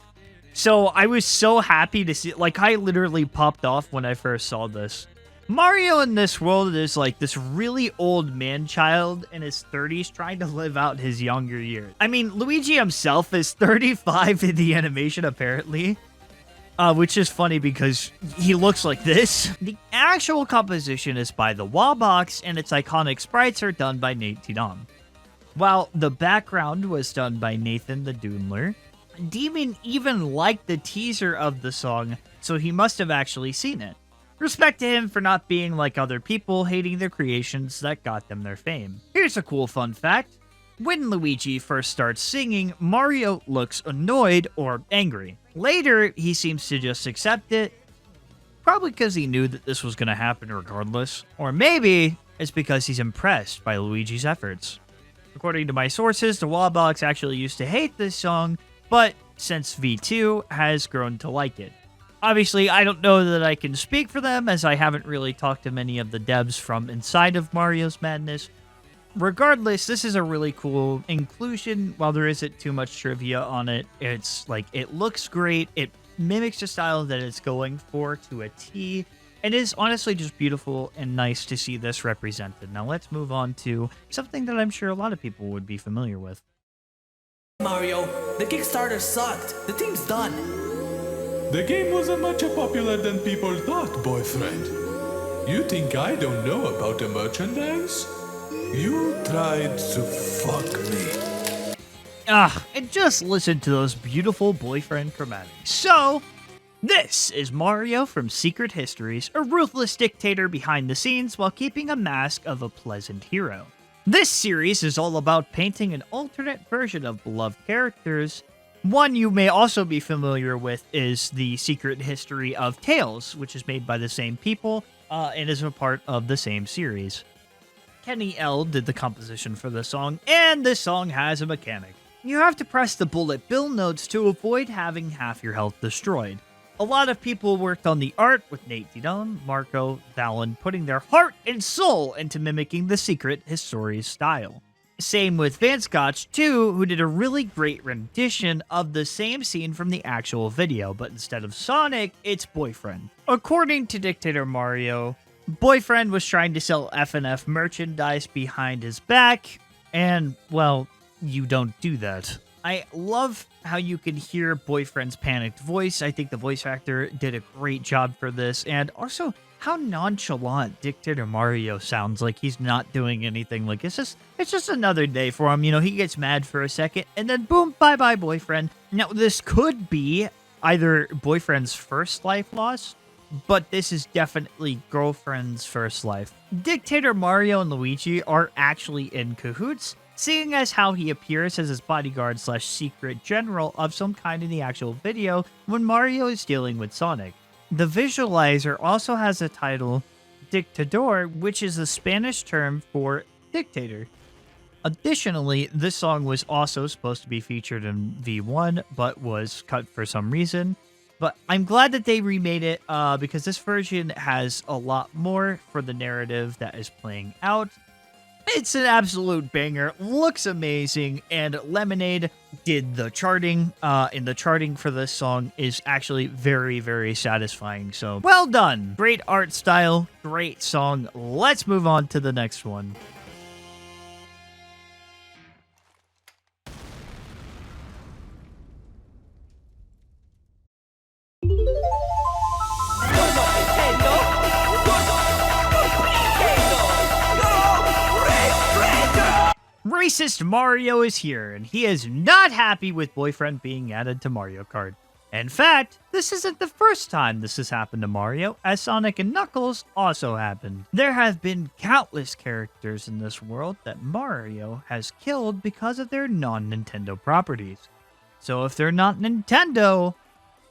So I was so happy to see, like, I literally popped off when I first saw this. Mario in this world is like this really old man-child in his 30s trying to live out his younger years. I mean, Luigi himself is 35 in the animation, apparently. Which is funny because he looks like this. The actual composition is by the Wallbox, and its iconic sprites are done by Nate Tinom. While the background was done by Nathan the Doodler, Demon even liked the teaser of the song, so he must have actually seen it. Respect to him for not being like other people, hating the creations that got them their fame. Here's a cool fun fact. When Luigi first starts singing, Mario looks annoyed or angry. Later, he seems to just accept it, probably because he knew that this was going to happen regardless. Or maybe it's because he's impressed by Luigi's efforts. According to my sources, the Wallbox actually used to hate this song, but since V2 has grown to like it. Obviously, I don't know that I can speak for them, as I haven't really talked to many of the devs from inside of Mario's Madness. Regardless, this is a really cool inclusion. While there isn't too much trivia on it, it's like, it looks great. It mimics the style that it's going for to a T. It is honestly just beautiful and nice to see this represented. Now let's move on to something that I'm sure a lot of people would be familiar with. Mario, the Kickstarter sucked. The team's done. The game wasn't much popular than people thought, boyfriend. You think I don't know about the merchandise? You tried to fuck me. And just listen to those beautiful boyfriend chromatics. So, this is Mario from Secret Histories, a ruthless dictator behind the scenes while keeping a mask of a pleasant hero. This series is all about painting an alternate version of beloved characters. One you may also be familiar with is the Secret History of Tales, which is made by the same people and is a part of the same series. Kenny L did the composition for the song, and this song has a mechanic. You have to press the bullet bill notes to avoid having half your health destroyed. A lot of people worked on the art, with Nate Didone, Marco, Valen putting their heart and soul into mimicking the Secret Histories style. Same with Vanscotch too, who did a really great rendition of the same scene from the actual video, but instead of Sonic, it's Boyfriend. According to Dictator Mario, Boyfriend was trying to sell FNF merchandise behind his back, and, well, you don't do that. I love how you can hear Boyfriend's panicked voice. I think the voice actor did a great job for this, and also how nonchalant Dictator Mario sounds, like he's not doing anything. Like it's just another day for him. You know, he gets mad for a second, and then boom, bye-bye, Boyfriend. Now, this could be either Boyfriend's first life lost, but this is definitely Girlfriend's first life. Dictator Mario and Luigi are actually in cahoots, seeing as how he appears as his bodyguard / secret general of some kind in the actual video when Mario is dealing with Sonic. The visualizer also has a title, Dictador, which is the Spanish term for dictator. Additionally, this song was also supposed to be featured in V1, but was cut for some reason. But I'm glad that they remade it because this version has a lot more for the narrative that is playing out. It's an absolute banger, looks amazing, and Lemonade did the charting, and the charting for this song is actually very, very satisfying. So, well done! Great art style, great song. Let's move on to the next one. Racist Mario is here, and he is not happy with Boyfriend being added to Mario Kart. In fact, this isn't the first time this has happened to Mario, as Sonic and Knuckles also happened. There have been countless characters in this world that Mario has killed because of their non-Nintendo properties. So if they're not Nintendo,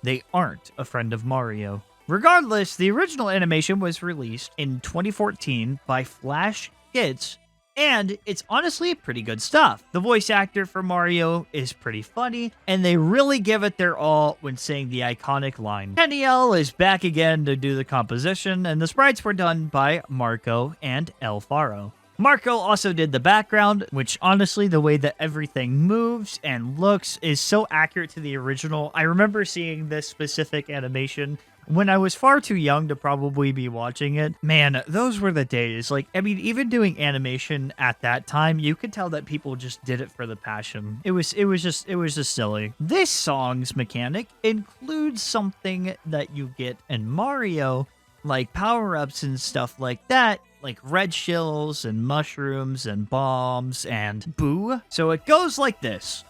they aren't a friend of Mario. Regardless, the original animation was released in 2014 by Flash Kids, and it's honestly pretty good stuff. The voice actor for Mario is pretty funny, and they really give it their all when saying the iconic line. Kenny L is back again to do the composition, and the sprites were done by Marco and El Faro. Marco also did the background, which honestly, the way that everything moves and looks is so accurate to the original. I remember seeing this specific animation when I was far too young to probably be watching it. Man, those were the days. Like, I mean, even doing animation at that time, you could tell that people just did it for the passion. It was just silly. This song's mechanic includes something that you get in Mario, like power-ups and stuff like that, like red shells and mushrooms and bombs and boo. So it goes like this.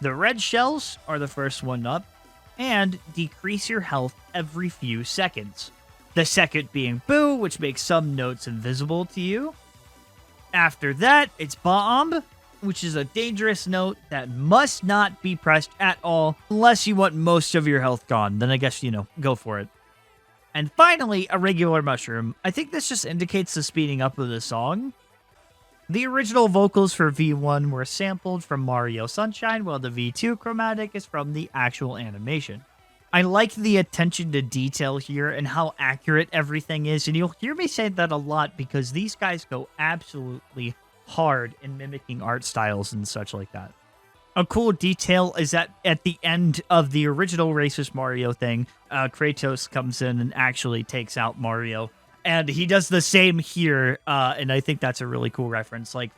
The red shells are the first one up, and decrease your health every few seconds. The second being Boo, which makes some notes invisible to you. After that, it's Bomb, which is a dangerous note that must not be pressed at all unless you want most of your health gone. Then I guess, go for it. And finally, a regular mushroom. I think this just indicates the speeding up of the song. The original vocals for V1 were sampled from Mario Sunshine, while the V2 chromatic is from the actual animation. I like the attention to detail here and how accurate everything is, and you'll hear me say that a lot because these guys go absolutely hard in mimicking art styles and such like that. A cool detail is that at the end of the original racist Mario thing, Kratos comes in and actually takes out Mario. And he does the same here, and I think that's a really cool reference. Like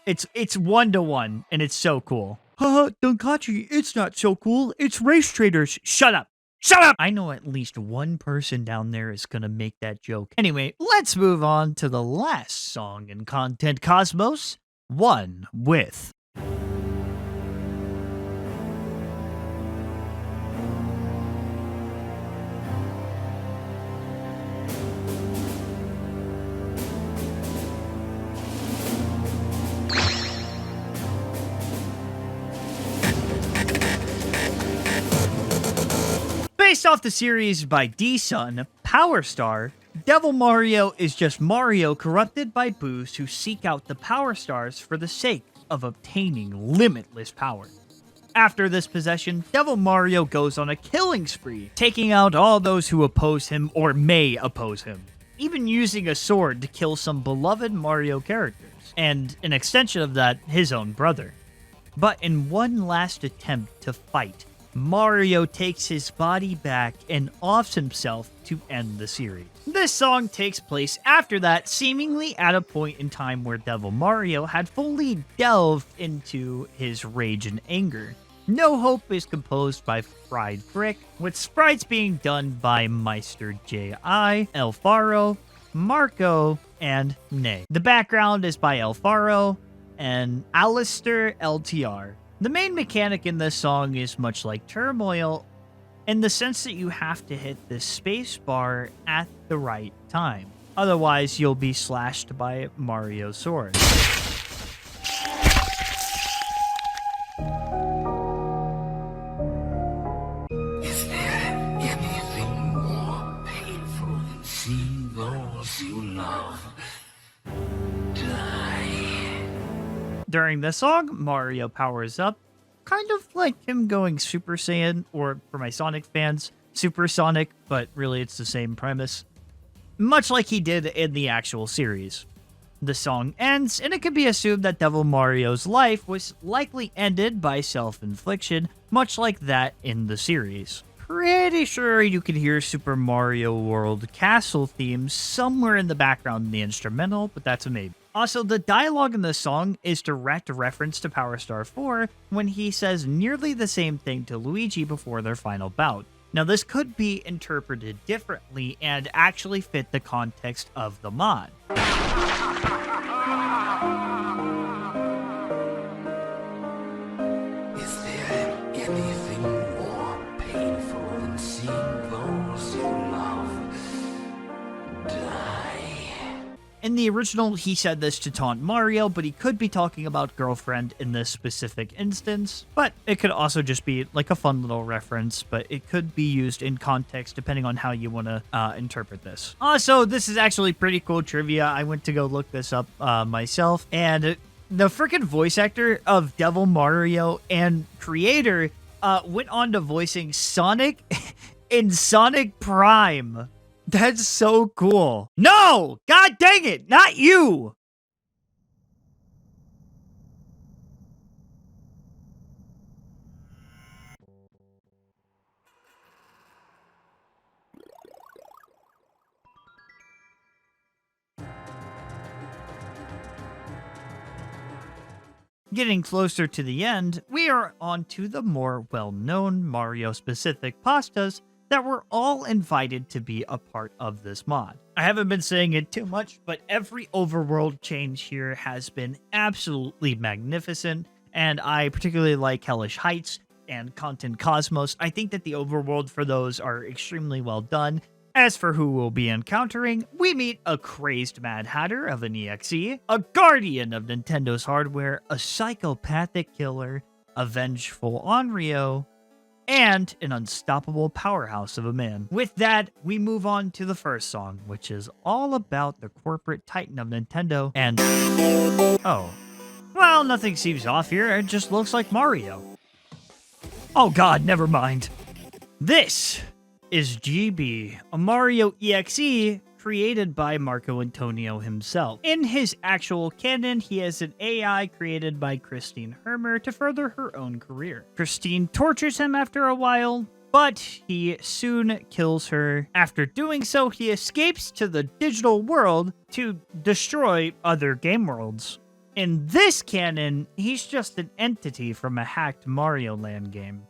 it's 1-to-1, and it's so cool. Haha, Donkachi, it's not so cool. It's race traders. Shut up. Shut up! I know at least one person down there is gonna make that joke. Anyway, let's move on to the last song in Content Cosmos, One with. Based off the series by D-Sun, Power Star, Devil Mario is just Mario corrupted by boos who seek out the Power Stars for the sake of obtaining limitless power. After this possession, Devil Mario goes on a killing spree, taking out all those who oppose him or may oppose him, even using a sword to kill some beloved Mario characters, and an extension of that, his own brother. But in one last attempt to fight, Mario takes his body back and offs himself to end the series. This song takes place after that, seemingly at a point in time where Devil Mario had fully delved into his rage and anger. No Hope is composed by Fried Brick, with sprites being done by Meister J.I., Elfaro, Marco, and Nay. The background is by Elfaro and Alistair LTR. The main mechanic in this song is much like Turmoil, in the sense that you have to hit the space bar at the right time. Otherwise, you'll be slashed by Mario's sword. Is there anything more painful than seeing those you love die? During the song, Mario powers up, kind of like him going Super Saiyan, or for my Sonic fans, Super Sonic, but really it's the same premise, much like he did in the actual series. The song ends, and it can be assumed that Devil Mario's life was likely ended by self-infliction, much like that in the series. Pretty sure you can hear Super Mario World castle themes somewhere in the background in the instrumental, but that's a maybe. Also, the dialogue in the song is direct reference to Power Star 4 when he says nearly the same thing to Luigi before their final bout. Now, this could be interpreted differently and actually fit the context of the mod. Is there anything more painful than seeing those you love die? In the original, he said this to taunt Mario, but he could be talking about girlfriend in this specific instance. But it could also just be like a fun little reference, but it could be used in context depending on how you want to interpret this. Also, this is actually pretty cool trivia. I went to go look this up myself, and the freaking voice actor of Devil Mario and creator went on to voicing Sonic in Sonic Prime. That's so cool. No! God dang it! Not you! Getting closer to the end, we are on to the more well-known Mario-specific pastas that were all invited to be a part of this mod. I haven't been saying it too much, but every overworld change here has been absolutely magnificent, and I particularly like Hellish Heights and Content Cosmos. I think that the overworld for those are extremely well done. As for who we'll be encountering, we meet a crazed Mad Hatter of an EXE, a guardian of Nintendo's hardware, a psychopathic killer, a vengeful Onryo, and an unstoppable powerhouse of a man. With that, we move on to the first song, which is all about the corporate titan of Nintendo, and oh, well, nothing seems off here, it just looks like Mario. Oh god, never mind. This is GB, a Mario EXE created by Marco Antonio himself. In his actual canon, he is an AI created by Christine Hermer to further her own career. Christine tortures him after a while, but he soon kills her. After doing so, he escapes to the digital world to destroy other game worlds. In this canon, he's just an entity from a hacked Mario Land game.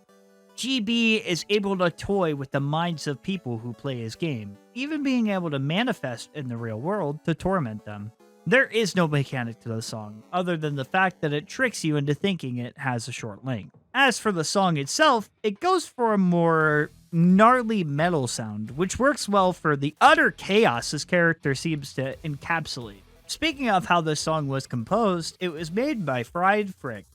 GB is able to toy with the minds of people who play his game, even being able to manifest in the real world to torment them. There is no mechanic to the song, other than the fact that it tricks you into thinking it has a short length. As for the song itself, it goes for a more gnarly metal sound, which works well for the utter chaos his character seems to encapsulate. Speaking of how this song was composed, it was made by Fried Brick,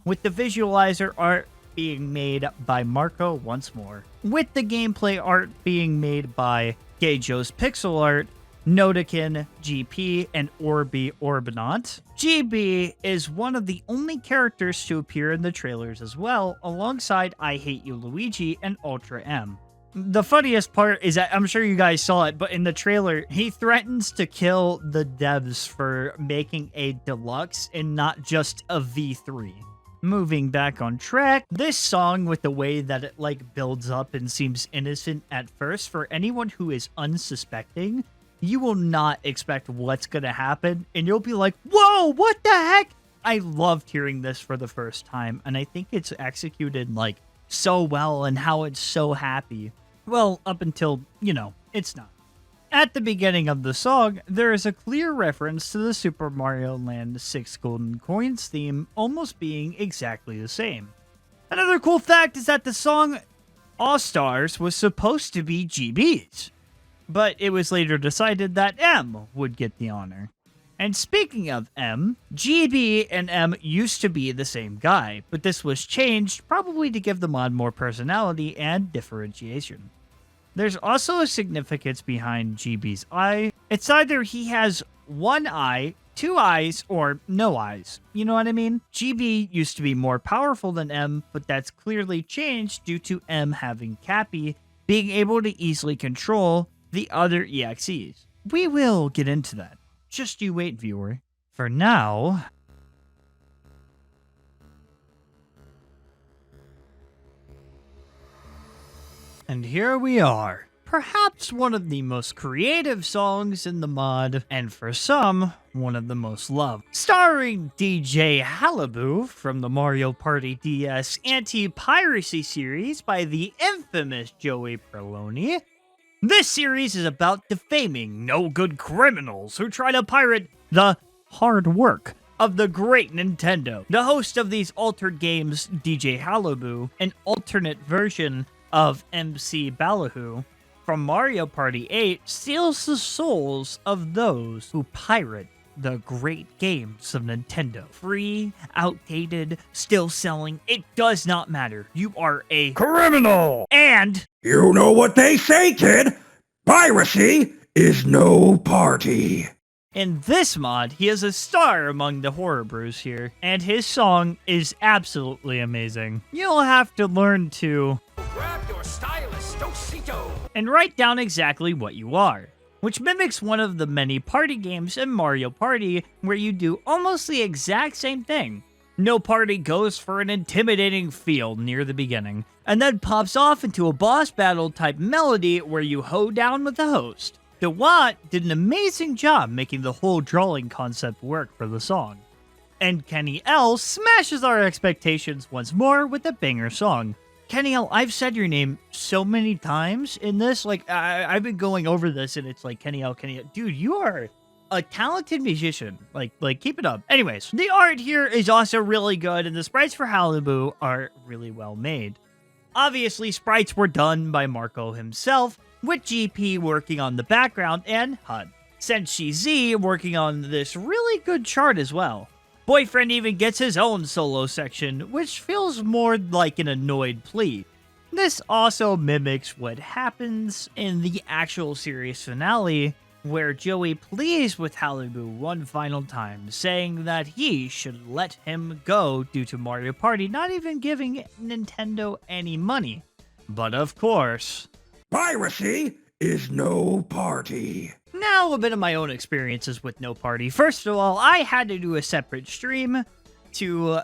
with the visualizer art being made by Marco once more, with the gameplay art being made by Gayjo's Pixel Art, Notikin, GP, and Orby Orbinant. GB is one of the only characters to appear in the trailers as well, alongside I Hate You Luigi and Ultra M. The funniest part is that, I'm sure you guys saw it, but in the trailer, he threatens to kill the devs for making a deluxe and not just a V3. Moving back on track, this song, with the way that it builds up and seems innocent at first, for anyone who is unsuspecting, you will not expect what's gonna happen, and you'll be like, whoa, what the heck? I loved hearing this for the first time, and I think it's executed so well, and how it's so happy. Well, up until, it's not. At the beginning of the song, there is a clear reference to the Super Mario Land 6 Golden Coins theme almost being exactly the same. Another cool fact is that the song All Stars was supposed to be GB's, but it was later decided that M would get the honor. And speaking of M, GB and M used to be the same guy, but this was changed probably to give the mod more personality and differentiation. There's also a significance behind GB's eye. It's either he has one eye, two eyes, or no eyes. You know what I mean? GB used to be more powerful than M, but that's clearly changed due to M having Cappy, being able to easily control the other EXEs. We will get into that. Just you wait, viewer. For now... And here we are. Perhaps one of the most creative songs in the mod, and for some, one of the most loved. Starring DJ Halibou from the Mario Party DS anti-piracy series by the infamous Joey Perloni. This series is about defaming no-good criminals who try to pirate the hard work of the great Nintendo. The host of these altered games, DJ Halibou, an alternate version of MC Ballyhoo from Mario Party 8, steals the souls of those who pirate the great games of Nintendo. Free, outdated, still selling, it does not matter. You are a Criminal! And You know what they say, kid? Piracy is no party. in this mod, he is a star among the horror brews here, and his song is absolutely amazing. You'll have to learn to Grab your stylus, Dosito. and write down exactly what you are, which mimics one of the many party games in Mario Party where you do almost the exact same thing. No Party goes for an intimidating feel near the beginning, and then pops off into a boss battle type melody where you hoe down with the host. DeWatt did an amazing job making the whole drawing concept work for the song. And Kenny L smashes our expectations once more with a banger song. Kenny L, I've said your name so many times in this, I've been going over this and it's like, Kenny L, dude, you are a talented musician. Keep it up. Anyways, the art here is also really good, and the sprites for Halibou are really well made. Obviously, sprites were done by Marco himself, with GP working on the background and HUD. Senshi Z working on this really good chart as well. Boyfriend even gets his own solo section, which feels more like an annoyed plea. This also mimics what happens in the actual series finale, where Joey pleads with Halibou one final time, saying that he should let him go due to Mario Party not even giving Nintendo any money. But of course, Piracy is no party. now a bit of my own experiences with No Party. First of all, I had to do a separate stream to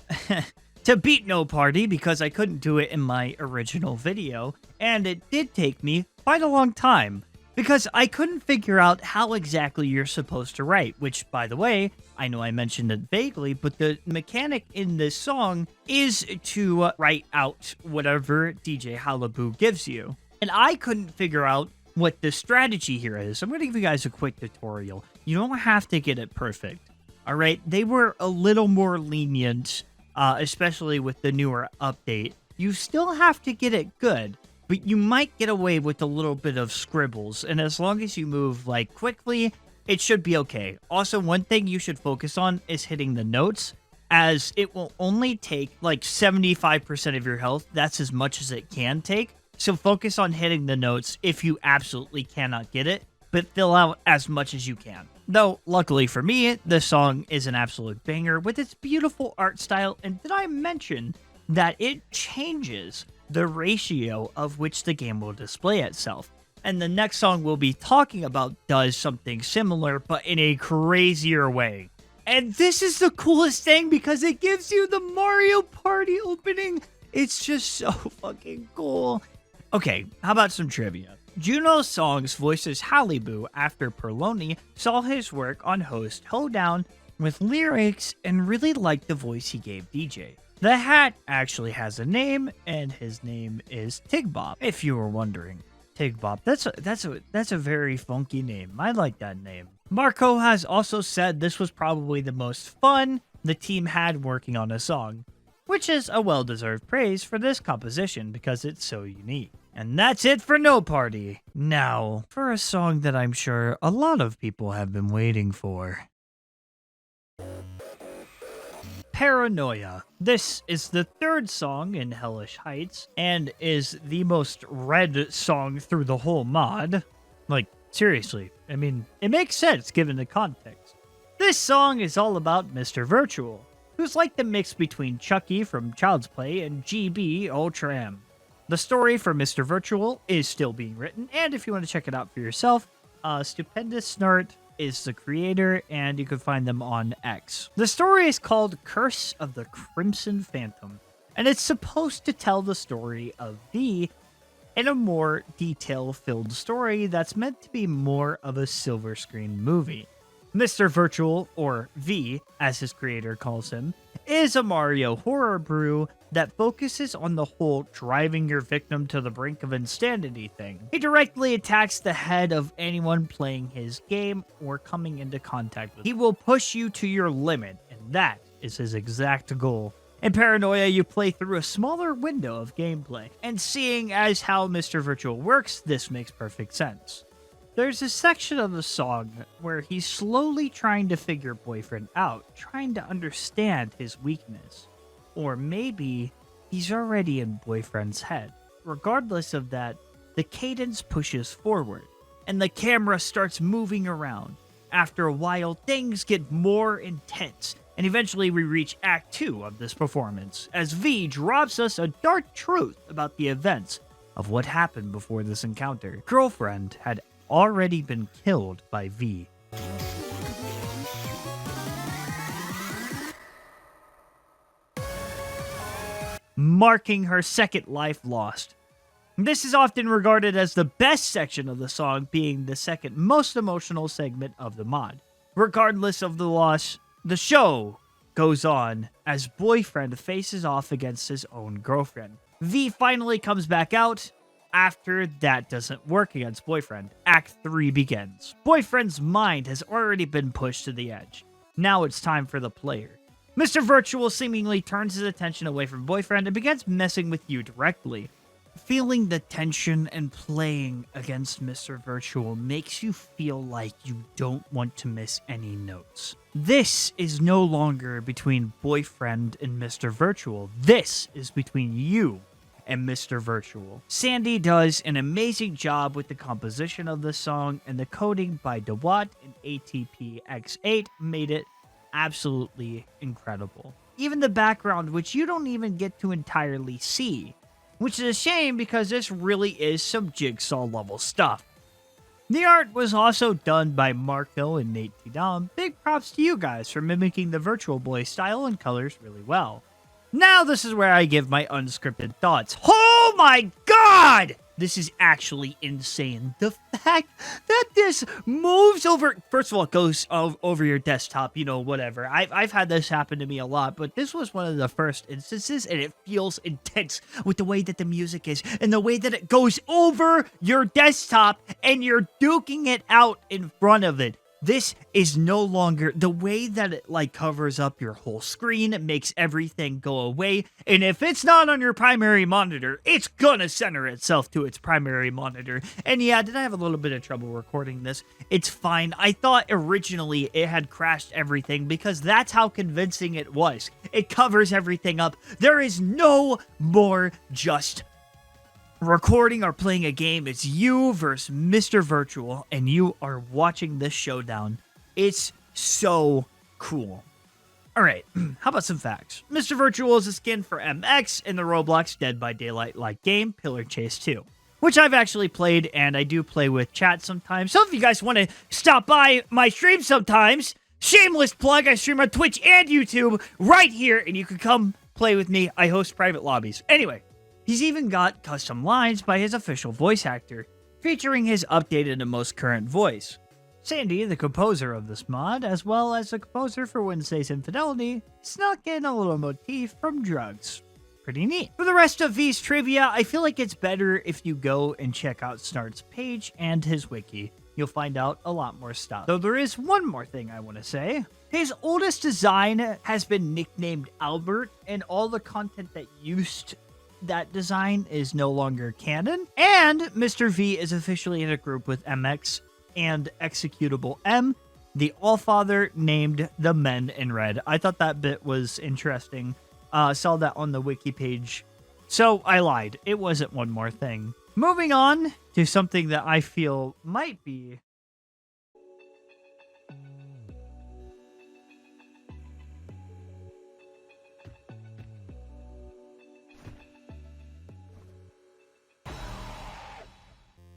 to beat No Party because I couldn't do it in my original video, and it did take me quite a long time because I couldn't figure out how exactly you're supposed to write, which, by the way, I know I mentioned it vaguely, but the mechanic in this song is to write out whatever DJ Halibou gives you. And I couldn't figure out what the strategy here is. I'm going to give you guys a quick tutorial. You don't have to get it perfect. All right, they were a little more lenient, especially with the newer update. You still have to get it good, but you might get away with a little bit of scribbles, and as long as you move quickly, it should be okay. Also, one thing you should focus on is hitting the notes. as it will only take like 75% of your health. That's as much as it can take. So focus on hitting the notes if you absolutely cannot get it, but fill out as much as you can. Though, luckily for me, this song is an absolute banger with its beautiful art style, and did I mention that it changes the ratio of which the game will display itself. And the next song we'll be talking about does something similar, but in a crazier way. And this is the coolest thing because it gives you the Mario Party opening. It's just so fucking cool. Okay, how about some trivia? Juno Songs voices Halliboo after Perloni saw his work on Host Hoedown with lyrics and really liked the voice he gave DJ. The hat actually has a name, and his name is Tigbop, if you were wondering. Tigbop, that's a very funky name. I like that name. Marco has also said this was probably the most fun the team had working on a song, which is a well-deserved praise for this composition because it's so unique. And that's it for No Party. Now, for a song that I'm sure a lot of people have been waiting for. Paranoia. This is the third song in Hellish Heights, and is the most read song through the whole mod. Like, seriously, I mean, it makes sense given the context. This song is all about Mr. Virtual, who's like the mix between Chucky from Child's Play and GB Ultram. The story for Mr. Virtual is still being written, and if you want to check it out for yourself, Stupendous Snart is the creator, and you can find them on X. The story is called Curse of the Crimson Phantom, and it's supposed to tell the story of V in a more detail-filled story that's meant to be more of a silver screen movie. Mr. Virtual, or V, as his creator calls him, is a Mario horror brew that focuses on the whole driving your victim to the brink of insanity thing. He directly attacks the head of anyone playing his game or coming into contact with him. He will push you to your limit, and that is his exact goal. In Paranoia, you play through a smaller window of gameplay, and seeing as how Mr. Virtual works, this makes perfect sense. There's a section of the song where he's slowly trying to figure Boyfriend out, trying to understand his weakness. Or maybe he's already in Boyfriend's head. Regardless of that, the cadence pushes forward, and the camera starts moving around. After a while, things get more intense, and eventually we reach Act 2 of this performance, as V drops us a dark truth about the events of what happened before this encounter. Girlfriend had already been killed by V. Marking her second life lost. This is often regarded as the best section of the song, being the second most emotional segment of the mod. Regardless of the loss, the show goes on as Boyfriend faces off against his own girlfriend. V finally comes back out. After that doesn't work against Boyfriend, Act 3 begins. Boyfriend's mind has already been pushed to the edge. Now it's time for the player. Mr. Virtual seemingly turns his attention away from Boyfriend and begins messing with you directly. Feeling the tension and playing against Mr. Virtual makes you feel like you don't want to miss any notes. This is no longer between Boyfriend and Mr. Virtual. This is between you and Mr. Virtual. Sandy does an amazing job with the composition of the song, and the coding by DeWatt and ATPX8 made it absolutely incredible. Even the background, which you don't even get to entirely see, which is a shame because this really is some Jigsaw level stuff. The art was also done by Marco and Nate Tidam. Big props to you guys for mimicking the Virtual Boy style and colors really well. Now this is where I give my unscripted thoughts. Oh my god! This is actually insane. The fact that this moves over... First of all, it goes over your desktop, you know, whatever. I've had this happen to me a lot, but this was one of the first instances, and it feels intense with the way that the music is and the way that it goes over your desktop and you're duking it out in front of it. This is no longer the way that it like covers up your whole screen. It makes everything go away. And if it's not on your primary monitor, it's gonna center itself to its primary monitor. And yeah, did I have a little bit of trouble recording this? It's fine. I thought originally it had crashed everything because that's how convincing it was. It covers everything up. There is no more just recording or playing a game. It's you versus Mr. Virtual, and you are watching this showdown. It's so cool. All right, how about some facts? Mr. Virtual is a skin for MX in the Roblox Dead by Daylight-like game, Pillar Chase 2, which I've actually played, and I do play with chat sometimes. So if you guys want to stop by my stream sometimes, shameless plug, I stream on Twitch and YouTube right here, and you can come play with me. I host private lobbies. Anyway, he's even got custom lines by his official voice actor, featuring his updated and most current voice. Sandy, the composer of this mod, as well as the composer for Wednesday's Infidelity, snuck in a little motif from drugs. Pretty neat. For the rest of V's trivia, I feel like it's better if you go and check out Snart's page and his wiki. You'll find out a lot more stuff. Though there is one more thing I want to say. His oldest design has been nicknamed Albert, and all the content that used that design is no longer canon. And Mr. V is officially in a group with MX and Executable M, the Allfather named the Men in Red. I thought that bit was interesting. Saw that on the wiki page. So I lied. It wasn't one more thing. Moving on to something that I feel might be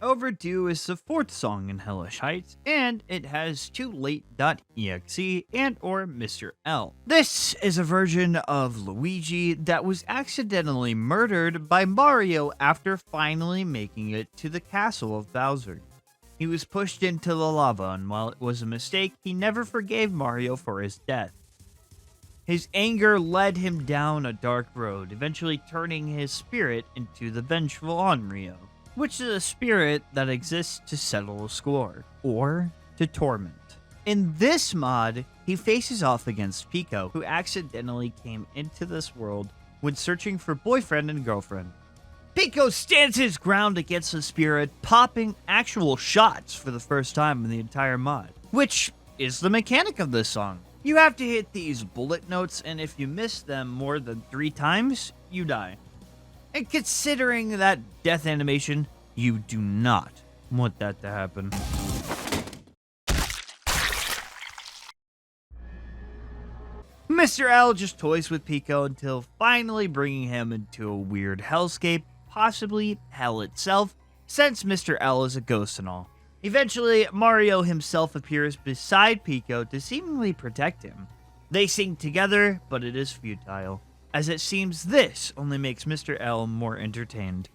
overdue is the fourth song in Hellish Heights, and it has two late.exe and or Mr. L. This is a version of Luigi that was accidentally murdered by Mario after finally making it to the castle of Bowser. He was pushed into the lava, and while it was a mistake, he never forgave Mario for his death. His anger led him down a dark road, eventually turning his spirit into the vengeful Onryo, which is a spirit that exists to settle a score, or to torment. In this mod, he faces off against Pico, who accidentally came into this world when searching for boyfriend and girlfriend. Pico stands his ground against the spirit, popping actual shots for the first time in the entire mod, which is the mechanic of this song. You have to hit these bullet notes, and if you miss them more than 3 times, you die. And considering that death animation, you do not want that to happen. Mr. L just toys with Pico until finally bringing him into a weird hellscape, possibly hell itself, since Mr. L is a ghost and all. Eventually, Mario himself appears beside Pico to seemingly protect him. They sing together, but it is futile, as it seems this only makes Mr. L more entertained.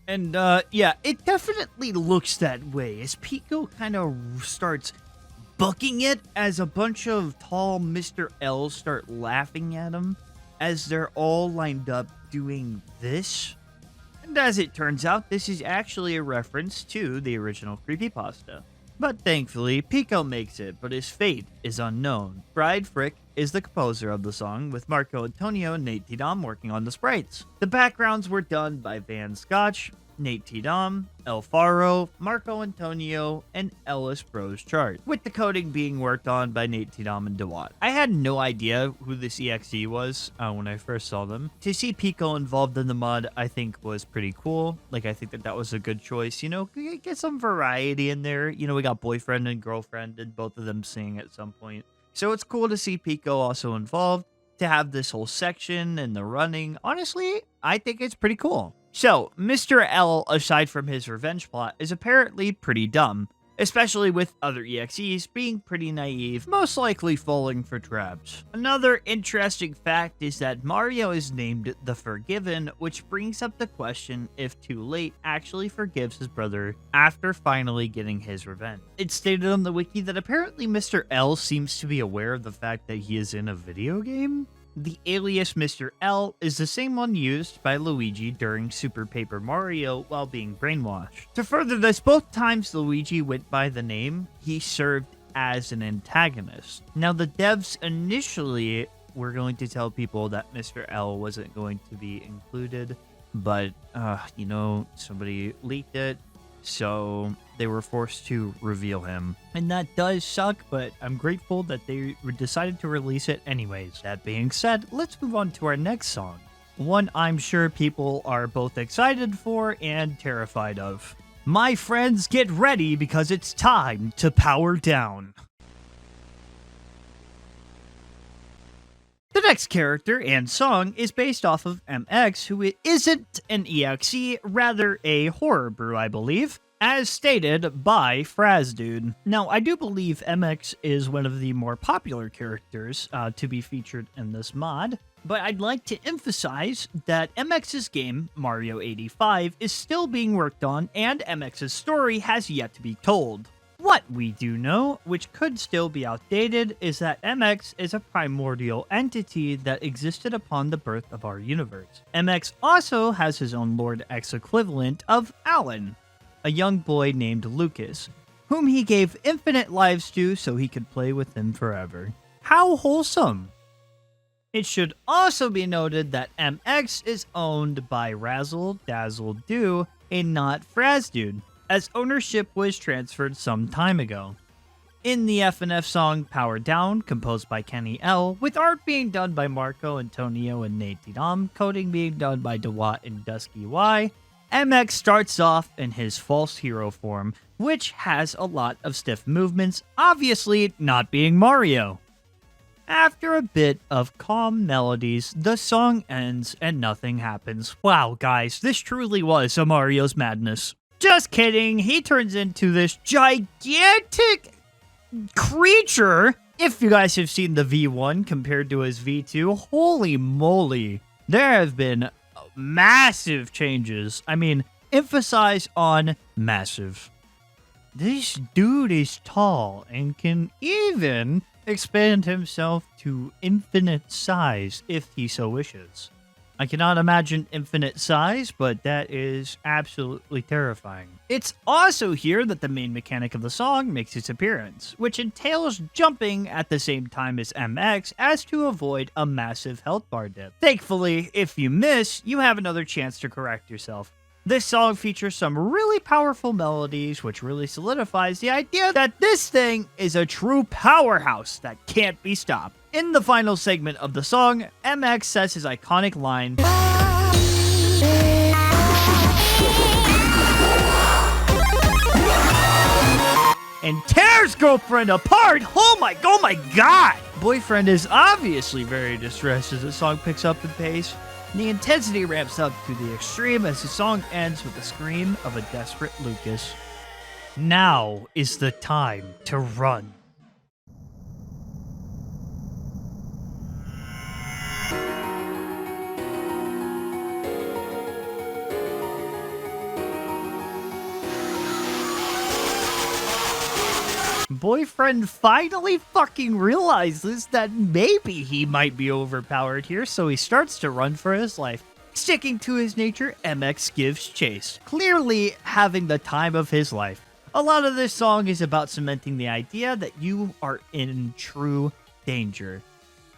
And yeah, it definitely looks that way, as Pico kind of starts booking it as a bunch of tall Mr. L's start laughing at him as they're all lined up doing this. And as it turns out, this is actually a reference to the original Creepypasta. But thankfully, Pico makes it, but his fate is unknown. Bride Frick is the composer of the song, with Marco Antonio and Nate T-Dom working on the sprites. The backgrounds were done by Van Scotch, Nate T-Dom, El Faro, Marco Antonio, and Ellis Bros Chart, with the coding being worked on by Nate T-Dom and DeWatt. I had no idea who this EXE was when I first saw them. To see Pico involved in the mod, I think was pretty cool. Like, I think that was a good choice, you know, get some variety in there. You know, we got boyfriend and girlfriend, and both of them sing at some point. So it's cool to see Pico also involved, to have this whole section and the running. Honestly, I think it's pretty cool. So, Mr. L, aside from his revenge plot, is apparently pretty dumb, especially with other EXEs being pretty naive, most likely falling for traps. Another interesting fact is that Mario is named the Forgiven, which brings up the question if Too Late actually forgives his brother after finally getting his revenge. It's stated on the wiki that apparently Mr. L seems to be aware of the fact that he is in a video game. The alias Mr. L is the same one used by Luigi during Super Paper Mario while being brainwashed. To further this, both times Luigi went by the name, he served as an antagonist. Now, the devs initially were going to tell people that Mr. L wasn't going to be included, but, somebody leaked it, so they were forced to reveal him. And that does suck, but I'm grateful that they decided to release it anyways. That being said, let's move on to our next song. One I'm sure people are both excited for and terrified of. My friends, get ready because it's time to power down. The next character and song is based off of MX, who isn't an EXE, rather a horror brew, I believe, as stated by Frazdude. Now, I do believe MX is one of the more popular characters to be featured in this mod, but I'd like to emphasize that MX's game, Mario 85, is still being worked on, and MX's story has yet to be told. What we do know, which could still be outdated, is that MX is a primordial entity that existed upon the birth of our universe. MX also has his own Lord X equivalent of Alan, a young boy named Lucas, whom he gave infinite lives to so he could play with him forever. How wholesome! It should also be noted that MX is owned by Razzle Dazzle Do and not Frazdude, as ownership was transferred some time ago. In the FNF song Power Down, composed by Kenny L, with art being done by Marco Antonio and Nate Dom, coding being done by DeWatt and Dusky Y, MX starts off in his false hero form, which has a lot of stiff movements, obviously not being Mario. After a bit of calm melodies, the song ends and nothing happens. Wow, guys, this truly was a Mario's Madness. Just kidding, he turns into this gigantic creature. If you guys have seen the V1 compared to his V2, holy moly, there have been massive changes. I mean, emphasize on massive. This dude is tall and can even expand himself to infinite size if he so wishes. I cannot imagine infinite size, but that is absolutely terrifying. It's also here that the main mechanic of the song makes its appearance, which entails jumping at the same time as MX as to avoid a massive health bar dip. Thankfully, if you miss, you have another chance to correct yourself. This song features some really powerful melodies, which really solidifies the idea that this thing is a true powerhouse that can't be stopped. In the final segment of the song, MX says his iconic line, and tears girlfriend apart. Oh my god! Boyfriend is obviously very distressed as the song picks up in pace. The intensity ramps up to the extreme as the song ends with the scream of a desperate Lucas. Now is the time to run. Boyfriend finally fucking realizes that maybe he might be overpowered here, so he starts to run for his life. Sticking to his nature, MX gives chase, clearly having the time of his life. A lot of this song is about cementing the idea that you are in true danger.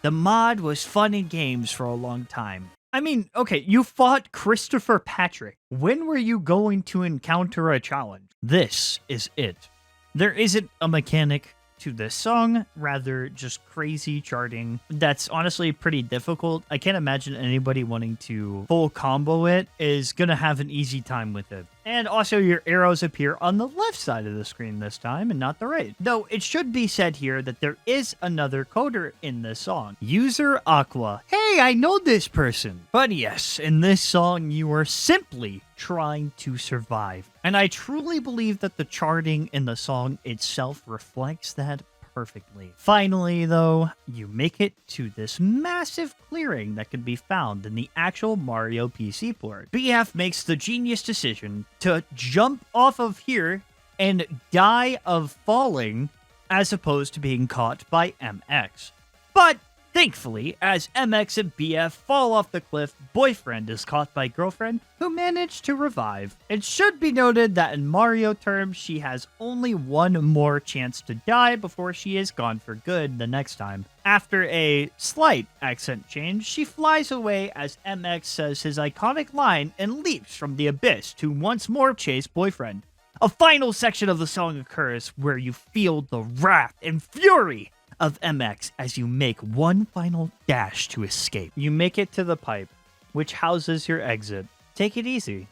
The mod was fun in games for a long time. I mean, okay, you fought Christopher Patrick. When were you going to encounter a challenge? This is it. There isn't a mechanic to this song, rather just crazy charting. That's honestly pretty difficult. I can't imagine anybody wanting to full combo it is gonna have an easy time with it. And also your arrows appear on the left side of the screen this time and not the right. Though it should be said here that there is another coder in this song. User Aqua. Hey, I know this person. But yes, in this song you are simply trying to survive. And I truly believe that the charting in the song itself reflects that perfectly. Finally, though, you make it to this massive clearing that can be found in the actual Mario PC port. BF makes the genius decision to jump off of here and die of falling as opposed to being caught by MX. But Thankfully, as MX and BF fall off the cliff, boyfriend is caught by girlfriend, who managed to revive. It should be noted that in Mario terms, she has only one more chance to die before she is gone for good the next time. After a slight accent change, she flies away as MX says his iconic line and leaps from the abyss to once more chase boyfriend. A final section of the song occurs where you feel the wrath and fury of MX as you make one final dash to escape. You make it to the pipe, which houses your exit. Take it easy.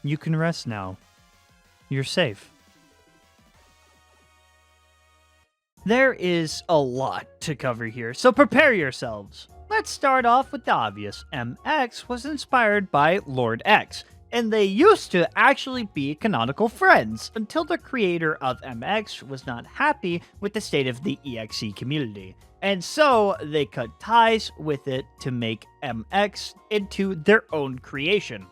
You can rest now. You're safe. There is a lot to cover here, so prepare yourselves. Let's start off with the obvious. MX was inspired by Lord X, and they used to actually be canonical friends until the creator of MX was not happy with the state of the EXE community. And so they cut ties with it to make MX into their own creation.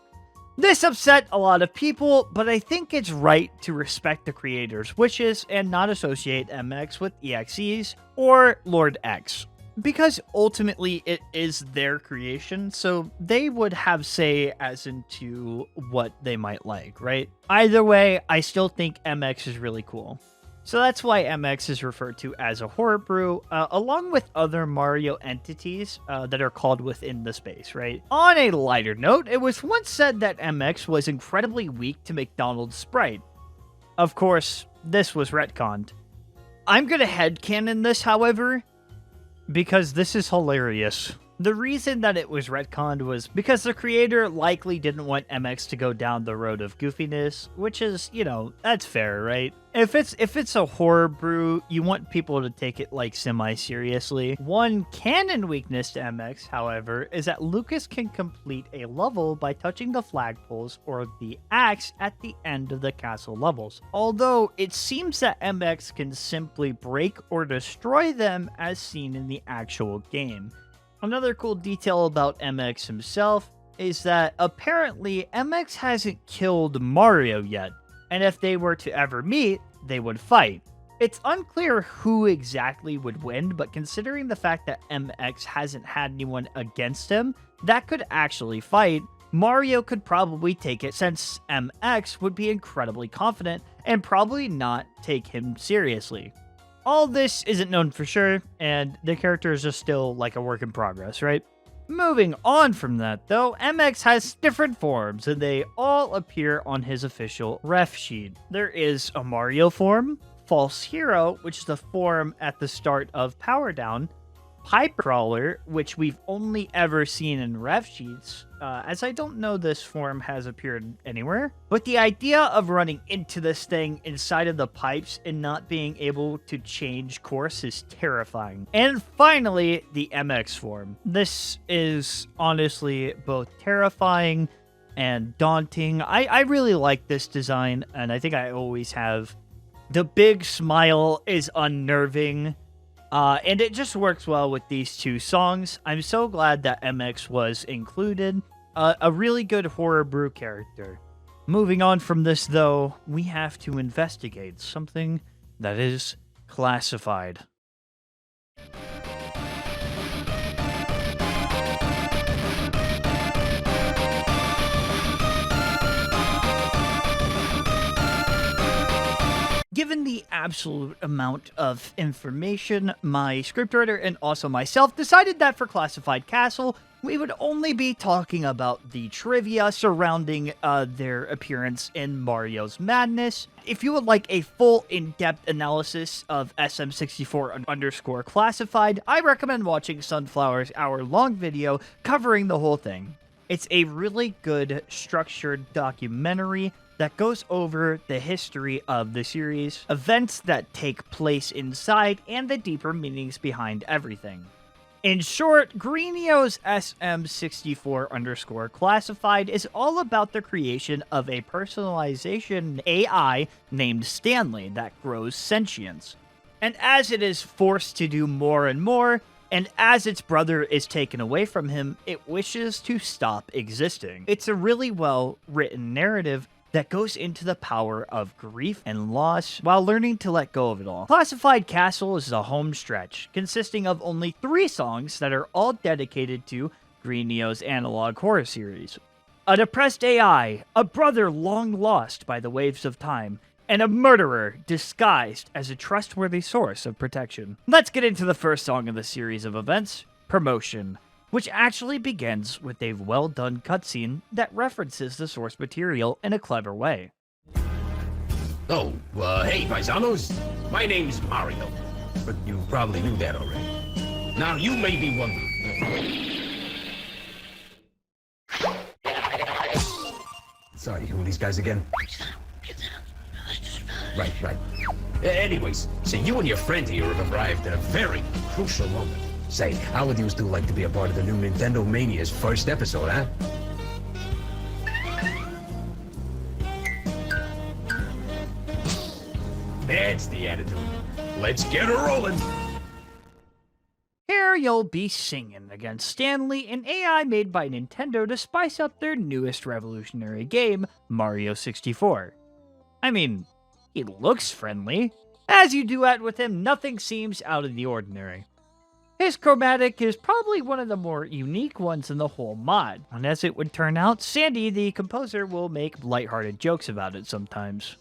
This upset a lot of people, but I think it's right to respect the creator's wishes and not associate MX with EXEs or Lord X. Because ultimately it is their creation, so they would have say as into what they might like, right? Either way, I still think MX is really cool. So that's why MX is referred to as a horror brew, along with other Mario entities that are called within the space, right? On a lighter note, it was once said that MX was incredibly weak to McDonald's Sprite. Of course, this was retconned. I'm gonna headcanon this, however, because this is hilarious. The reason that it was retconned was because the creator likely didn't want MX to go down the road of goofiness, which is, you know, that's fair, right? If it's a horror brew, you want people to take it like semi-seriously. One canon weakness to MX, however, is that Lucas can complete a level by touching the flagpoles or the axe at the end of the castle levels. Although it seems that MX can simply break or destroy them as seen in the actual game. Another cool detail about MX himself is that apparently MX hasn't killed Mario yet, and if they were to ever meet, they would fight. It's unclear who exactly would win, but considering the fact that MX hasn't had anyone against him that could actually fight, Mario could probably take it since MX would be incredibly confident and probably not take him seriously. All this isn't known for sure, and the character is just still like a work in progress, right? Moving on from that, though, MX has different forms, and they all appear on his official ref sheet. There is a Mario form, False Hero, which is the form at the start of Power Down, Pipe Crawler, which we've only ever seen in ref sheets, as I don't know this form has appeared anywhere. But the idea of running into this thing inside of the pipes and not being able to change course is terrifying. And finally, the MX form. This is honestly both terrifying and daunting. I really like this design, and I think I always have. The big smile is unnerving. And it just works well with these two songs. I'm so glad that MX was included. A really good horror brew character. Moving on from this, though, we have to investigate something that is classified. Given the absolute amount of information, my scriptwriter and also myself decided that for Classified Castle, we would only be talking about the trivia surrounding their appearance in Mario's Madness. If you would like a full in-depth analysis of SM64 Classified, I recommend watching Sunflower's hour-long video covering the whole thing. It's a really good structured documentary that goes over the history of the series, events that take place inside, and the deeper meanings behind everything. In short, Greenio's SM64 Classified is all about the creation of a personalization AI named Stanley that grows sentience. And as it is forced to do more and more, and as its brother is taken away from him, it wishes to stop existing. It's a really well-written narrative that goes into the power of grief and loss while learning to let go of it all. Classified Castle is a home stretch, consisting of only 3 songs that are all dedicated to Greenio's analog horror series. A depressed AI, a brother long lost by the waves of time, and a murderer disguised as a trustworthy source of protection. Let's get into the first song of the series of events, Promotion, which actually begins with a well-done cutscene that references the source material in a clever way. Oh, hey, paisanos. My name's Mario, but you probably knew that already. Now, you may be wondering... Sorry, who are these guys again? Right. Anyways, so you and your friend here have arrived at a very crucial moment. Say, how would you still like to be a part of the new Nintendo Mania's first episode, huh? That's the attitude. Let's get her rolling. Here you'll be singing against Stanley, an AI made by Nintendo to spice up their newest revolutionary game, Mario 64. I mean, he looks friendly. As you duet with him, nothing seems out of the ordinary. His chromatic is probably one of the more unique ones in the whole mod, and as it would turn out, Sandy, the composer, will make lighthearted jokes about it sometimes.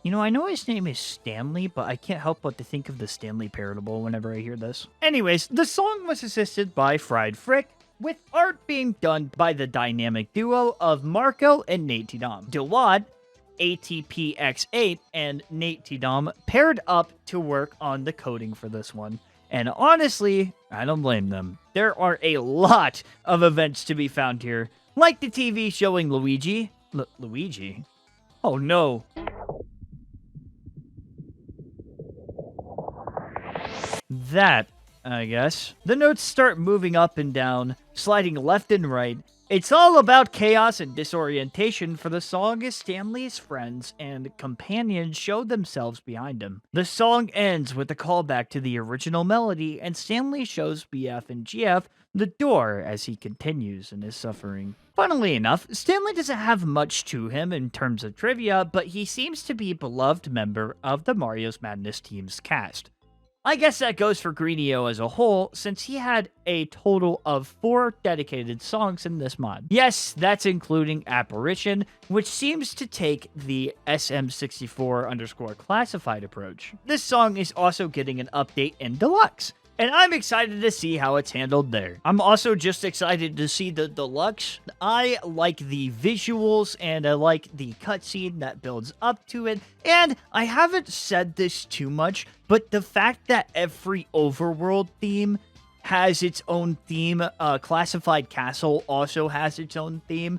You know, I know his name is Stanley, but I can't help but to think of the Stanley Parable whenever I hear this. Anyways, the song was assisted by Fried Frick, with art being done by the dynamic duo of Marco and Nate Dom. Dewad, ATPX8, and Nate Dom paired up to work on the coding for this one. And honestly, I don't blame them. There are a lot of events to be found here, like the TV showing Luigi. Luigi? Oh no. That, I guess. The notes start moving up and down, sliding left and right. It's all about chaos and disorientation for the song as Stanley's friends and companions show themselves behind him. The song ends with a callback to the original melody, and Stanley shows BF and GF the door as he continues in his suffering. Funnily enough, Stanley doesn't have much to him in terms of trivia, but he seems to be a beloved member of the Mario's Madness team's cast. I guess that goes for Greenio as a whole, since he had a total of 4 dedicated songs in this mod. Yes, that's including Apparition, which seems to take the SM64_classified approach. This song is also getting an update in Deluxe, and I'm excited to see how it's handled there. I'm also just excited to see the Deluxe. I like the visuals, and I like the cutscene that builds up to it, and I haven't said this too much, but the fact that every overworld theme has its own theme, Classified Castle also has its own theme,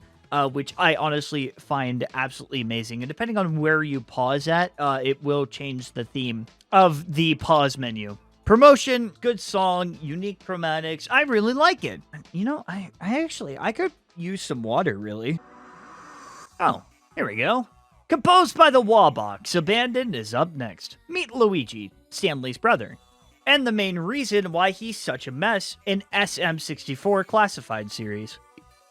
which I honestly find absolutely amazing. And depending on where you pause at, it will change the theme of the pause menu. Promotion, good song, unique chromatics. I really like it. You know, I could use some water, really. Oh, here we go. Composed by the Wallbox, Abandoned is up next. Meet Luigi, Stanley's brother, and the main reason why he's such a mess in SM64 Classified series.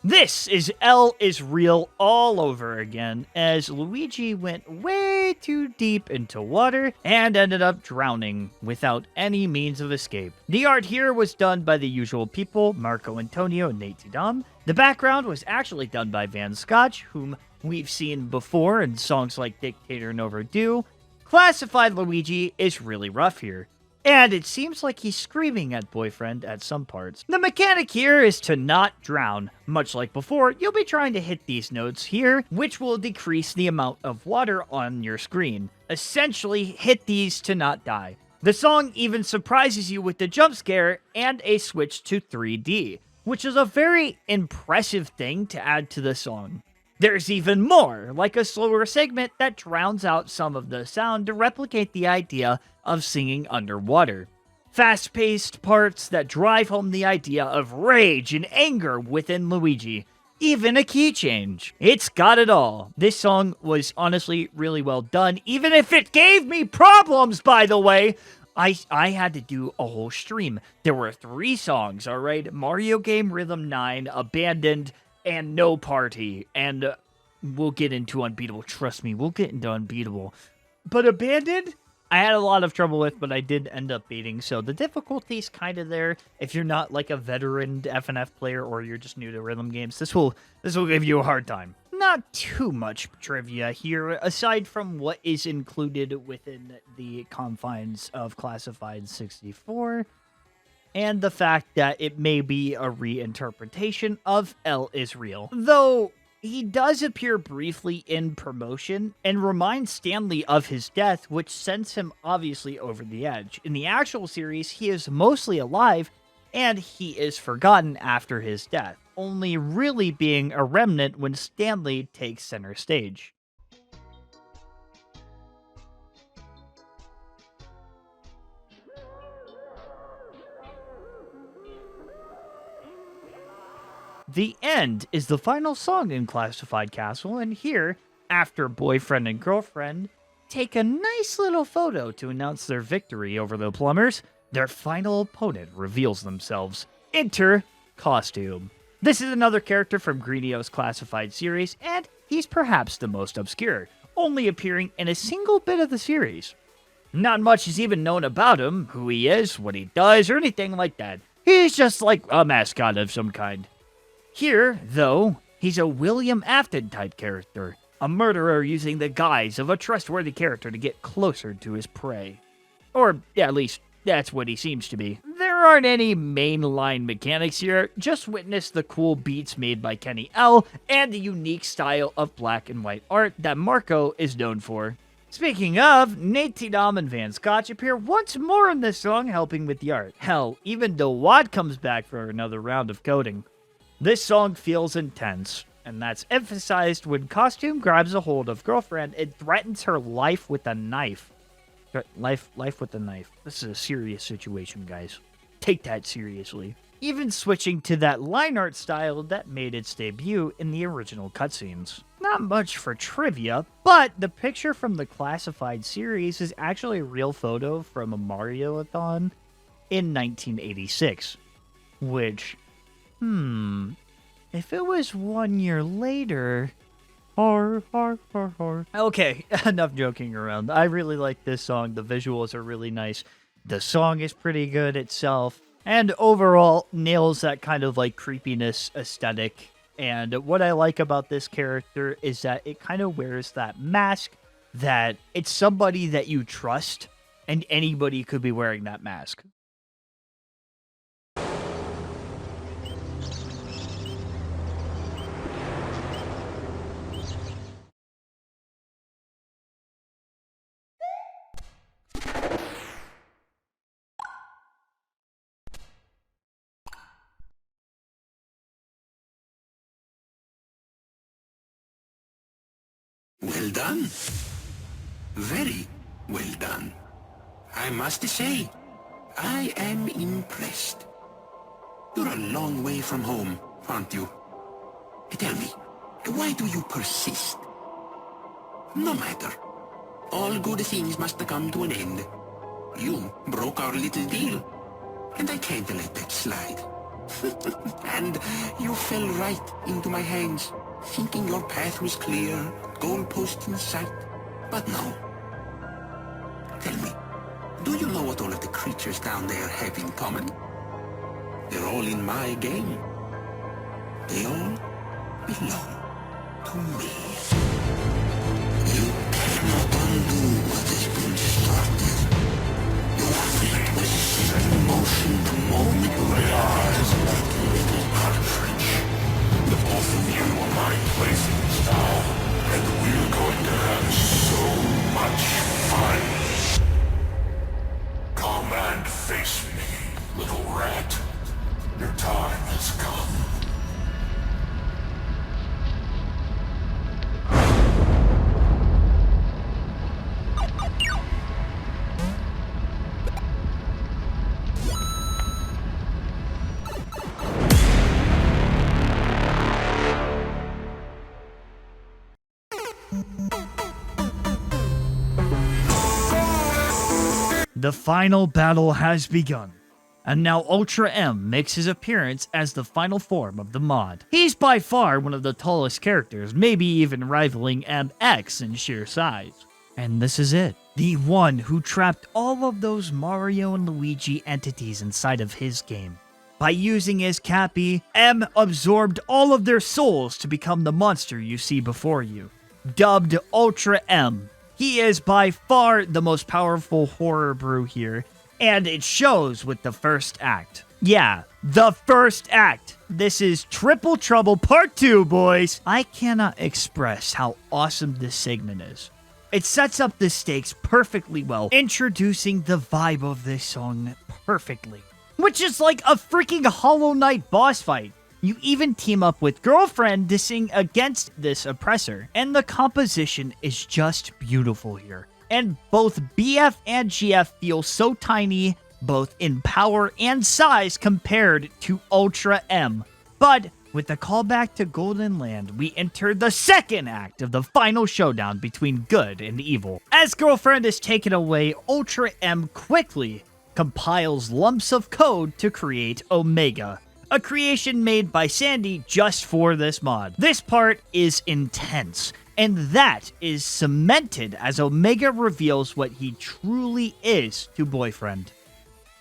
This is L is Real all over again, as Luigi went way too deep into water and ended up drowning without any means of escape. The art here was done by the usual people, Marco Antonio and Nate Dom. The background was actually done by Van Scotch, whom we've seen before in songs like Dictator and Overdue. Classified Luigi is really rough here, and it seems like he's screaming at Boyfriend at some parts. The mechanic here is to not drown. Much like before, you'll be trying to hit these notes here, which will decrease the amount of water on your screen. Essentially, hit these to not die. The song even surprises you with the jump scare and a switch to 3D, which is a very impressive thing to add to the song. There's even more, like a slower segment that drowns out some of the sound to replicate the idea of singing underwater. Fast-paced parts that drive home the idea of rage and anger within Luigi. Even a key change. It's got it all. This song was honestly really well done, even if it gave me problems, by the way. I had to do a whole stream. There were 3 songs, alright? Mario Game Rhythm 9, Abandoned, and No Party. And we'll get into Unbeatable. Trust me, we'll get into Unbeatable. But Abandoned, I had a lot of trouble with, but I did end up beating. So the difficulty's kind of there. If you're not like a veteran FNF player or you're just new to rhythm games, this will give you a hard time. Not too much trivia here, aside from what is included within the confines of Classified 64, and the fact that it may be a reinterpretation of El is Real. Though he does appear briefly in promotion and reminds Stanley of his death, which sends him obviously over the edge. In the actual series, he is mostly alive, and he is forgotten after his death, only really being a remnant when Stanley takes center stage. The End is the final song in Classified Castle, and here, after boyfriend and girlfriend take a nice little photo to announce their victory over the plumbers, their final opponent reveals themselves. Enter Costume. This is another character from Greenio's Classified series, and he's perhaps the most obscure, only appearing in a single bit of the series. Not much is even known about him, who he is, what he does, or anything like that. He's just like a mascot of some kind. Here, though, he's a William Afton type character, a murderer using the guise of a trustworthy character to get closer to his prey. Or, at least, that's what he seems to be. There aren't any mainline mechanics here, just witness the cool beats made by Kenny L. and the unique style of black and white art that Marco is known for. Speaking of, Nate T. Dom and Van Scotch appear once more in this song helping with the art. Hell, even DeWatt comes back for another round of coding. This song feels intense, and that's emphasized when Costume grabs a hold of girlfriend and threatens her life with a knife. Life with a knife. This is a serious situation, guys. Take that seriously. Even switching to that line art style that made its debut in the original cutscenes. Not much for trivia, but the picture from the Classified series is actually a real photo from a Mario-a-thon in 1986, which... if it was 1 year later... Okay, enough joking around. I really like this song. The visuals are really nice. The song is pretty good itself. And overall, nails that kind of like creepiness aesthetic. And what I like about this character is that it kind of wears that mask that it's somebody that you trust, and anybody could be wearing that mask. Well done. Very well done. I must say, I am impressed. You're a long way from home, aren't you? Tell me, why do you persist? No matter. All good things must come to an end. You broke our little deal, and I can't let that slide. And you fell right into my hands, thinking your path was clear, goalpost in sight. But no. Tell me, do you know what all of the creatures down there have in common? They're all in my game. They all belong to me. You cannot undo what has been started. Your fate was set in motion the moment you realized that little cartridge. The both of you are my playthings now, and we're going to have so much fun. Come and face me, little rat. Your time has come. The final battle has begun. And now Ultra M makes his appearance as the final form of the mod. He's by far one of the tallest characters, maybe even rivaling MX in sheer size. And this is it. The one who trapped all of those Mario and Luigi entities inside of his game. By using his Cappy, M absorbed all of their souls to become the monster you see before you. Dubbed Ultra M, he is by far the most powerful horror brew here, and it shows with the first act. Yeah, the first act. This is Triple Trouble Part 2, boys. I cannot express how awesome this segment is. It sets up the stakes perfectly well, introducing the vibe of this song perfectly. Which is like a freaking Hollow Knight boss fight. You even team up with Girlfriend to sing against this oppressor, and the composition is just beautiful here. And both BF and GF feel so tiny, both in power and size compared to Ultra M. But with the callback to Golden Land, we enter the second act of the final showdown between good and evil. As Girlfriend is taken away, Ultra M quickly compiles lumps of code to create Omega, a creation made by Sandy just for this mod. This part is intense, and that is cemented as Omega reveals what he truly is to Boyfriend.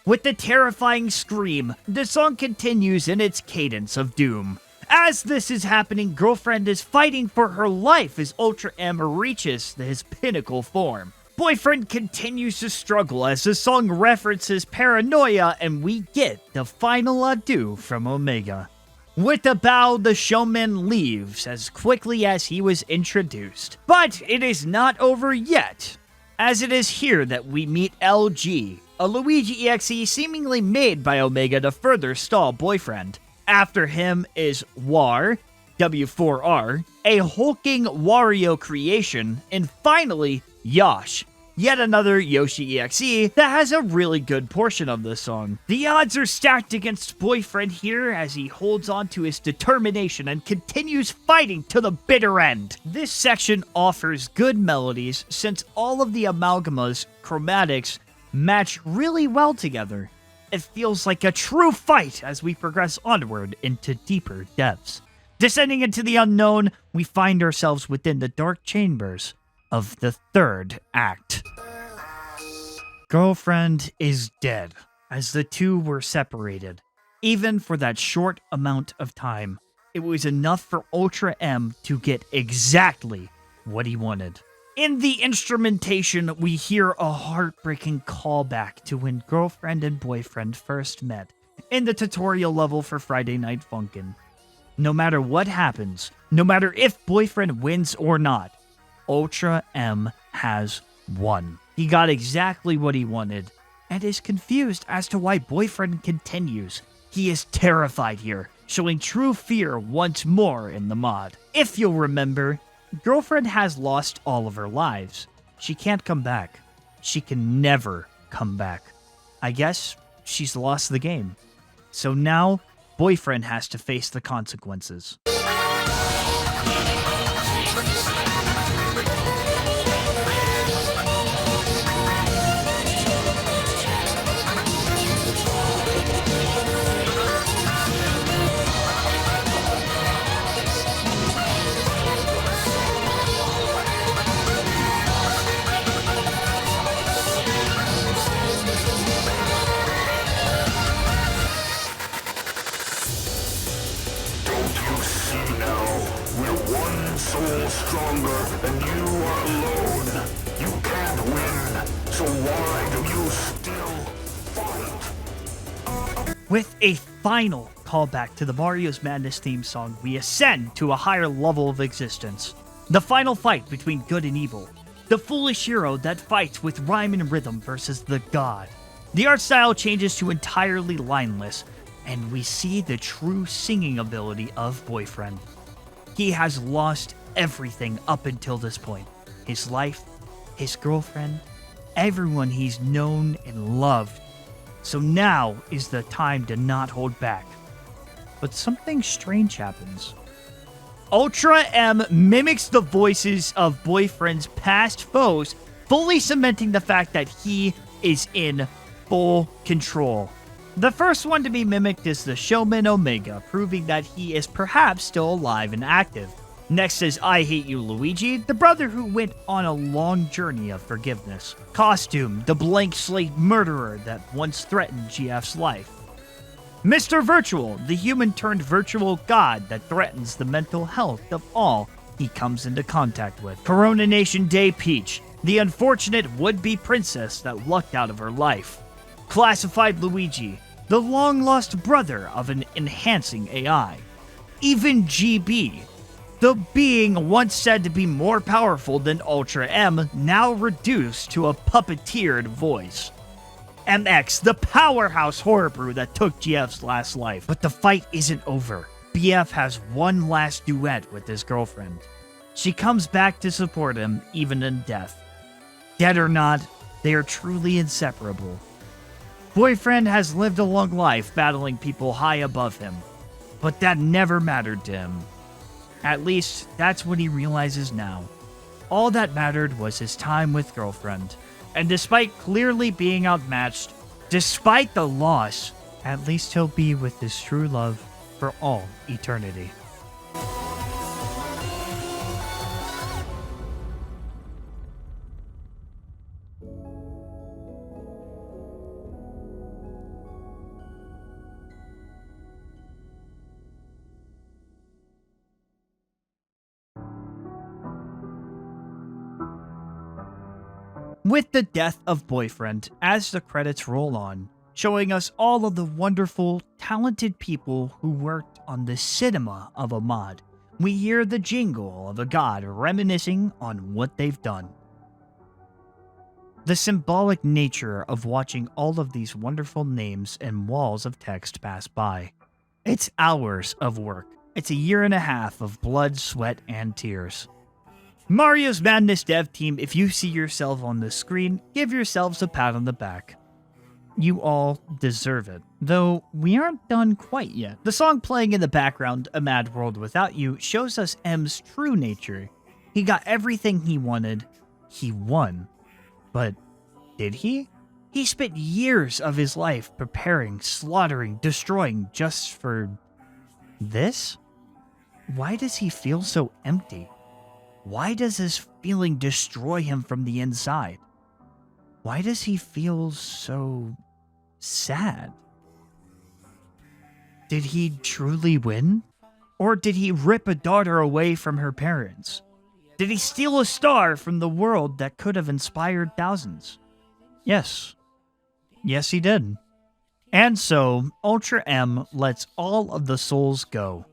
With the terrifying scream, the song continues in its cadence of doom. As this is happening, Girlfriend is fighting for her life as Ultra M reaches his pinnacle form. Boyfriend continues to struggle as the song references paranoia, and we get the final adieu from Omega. With a bow, the showman leaves as quickly as he was introduced. But it is not over yet, as it is here that we meet LG, a Luigi EXE seemingly made by Omega to further stall Boyfriend. After him is War, W4R, a hulking Wario creation, and finally, Yosh, yet another Yoshi EXE that has a really good portion of the song. The odds are stacked against Boyfriend here as he holds on to his determination and continues fighting to the bitter end. This section offers good melodies since all of the amalgamas, chromatics, match really well together. It feels like a true fight as we progress onward into deeper depths. Descending into the unknown, we find ourselves within the dark chambers of the third act. Girlfriend is dead, as the two were separated. Even for that short amount of time, it was enough for Ultra M to get exactly what he wanted. In the instrumentation, we hear a heartbreaking callback to when Girlfriend and Boyfriend first met in the tutorial level for Friday Night Funkin. No matter what happens, no matter if Boyfriend wins or not, Ultra M has won. He got exactly what he wanted, and is confused as to why Boyfriend continues. He is terrified here, showing true fear once more in the mod. If you'll remember, Girlfriend has lost all of her lives. She can't come back. She can never come back. I guess she's lost the game. So now, Boyfriend has to face the consequences. Stronger and you are alone. You can't win, so why do you still fight? With a final callback to the Mario's Madness theme song, we ascend to a higher level of existence. The final fight between good and evil. The foolish hero that fights with rhyme and rhythm versus the god. The art style changes to entirely lineless, and we see the true singing ability of Boyfriend. He has lost everything up until this point. His life, his girlfriend, everyone he's known and loved. So now is the time to not hold back. But something strange happens. Ultra M mimics the voices of Boyfriend's past foes, fully cementing the fact that he is in full control. The first one to be mimicked is the Showman Omega, proving that he is perhaps still alive and active. Next is I Hate You Luigi, the brother who went on a long journey of forgiveness. Costume, the blank slate murderer that once threatened GF's life. Mr. Virtual, the human-turned virtual god that threatens the mental health of all he comes into contact with. Coronation Day Peach, the unfortunate would-be princess that lucked out of her life. Classified Luigi, the long-lost brother of an enhancing AI. Even GB, the being once said to be more powerful than Ultra M, now reduced to a puppeteered voice. MX, the powerhouse horror brew that took GF's last life. But the fight isn't over. BF has one last duet with his girlfriend. She comes back to support him even in death. Dead or not, they are truly inseparable. Boyfriend has lived a long life battling people high above him, but that never mattered to him. At least, that's what he realizes now. All that mattered was his time with girlfriend. And despite clearly being outmatched, despite the loss, at least he'll be with his true love for all eternity. With the death of Boyfriend, as the credits roll on, showing us all of the wonderful, talented people who worked on the cinema of a mod, we hear the jingle of a god reminiscing on what they've done. The symbolic nature of watching all of these wonderful names and walls of text pass by. It's hours of work. It's a year and a half of blood, sweat, and tears. Mario's Madness dev team, if you see yourself on the screen, give yourselves a pat on the back. You all deserve it, though we aren't done quite yet. The song playing in the background, A Mad World Without You, shows us M's true nature. He got everything he wanted. He won. But did he? He spent years of his life preparing, slaughtering, destroying just for this? Why does he feel so empty? Why does this feeling destroy him from the inside? Why does he feel so sad? Did he truly win? Or did he rip a daughter away from her parents? Did he steal a star from the world that could have inspired thousands? Yes. Yes, he did. And so, Ultra M lets all of the souls go.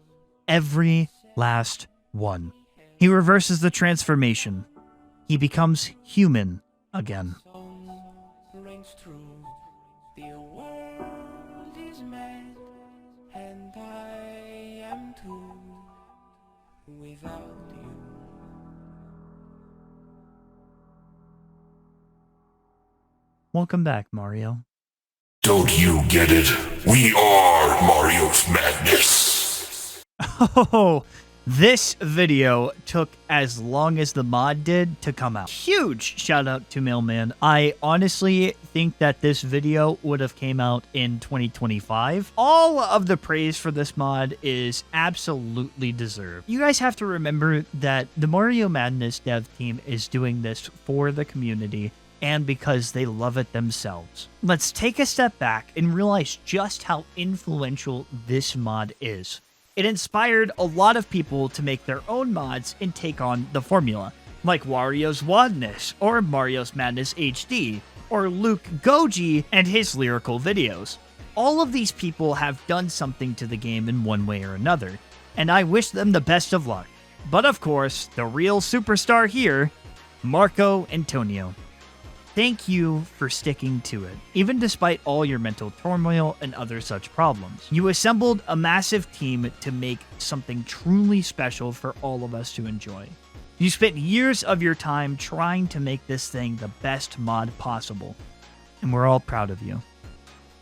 Every last one. He reverses the transformation. He becomes human again. Welcome back, Mario. Don't you get it? We are Mario's Madness. Oh, this video took as long as the mod did to come out. Huge shout out to Mailman. I honestly think that this video would have came out in 2025. All of the praise for this mod is absolutely deserved. You guys have to remember that the Mario Madness dev team is doing this for the community and because they love it themselves. Let's take a step back and realize just how influential this mod is. It inspired a lot of people to make their own mods and take on the formula, like Wario's Wadness, or Mario's Madness HD, or Luke Goji and his lyrical videos. All of these people have done something to the game in one way or another, and I wish them the best of luck. But of course, the real superstar here, Marco Antonio. Thank you for sticking to it, even despite all your mental turmoil and other such problems. You assembled a massive team to make something truly special for all of us to enjoy. You spent years of your time trying to make this thing the best mod possible, and we're all proud of you.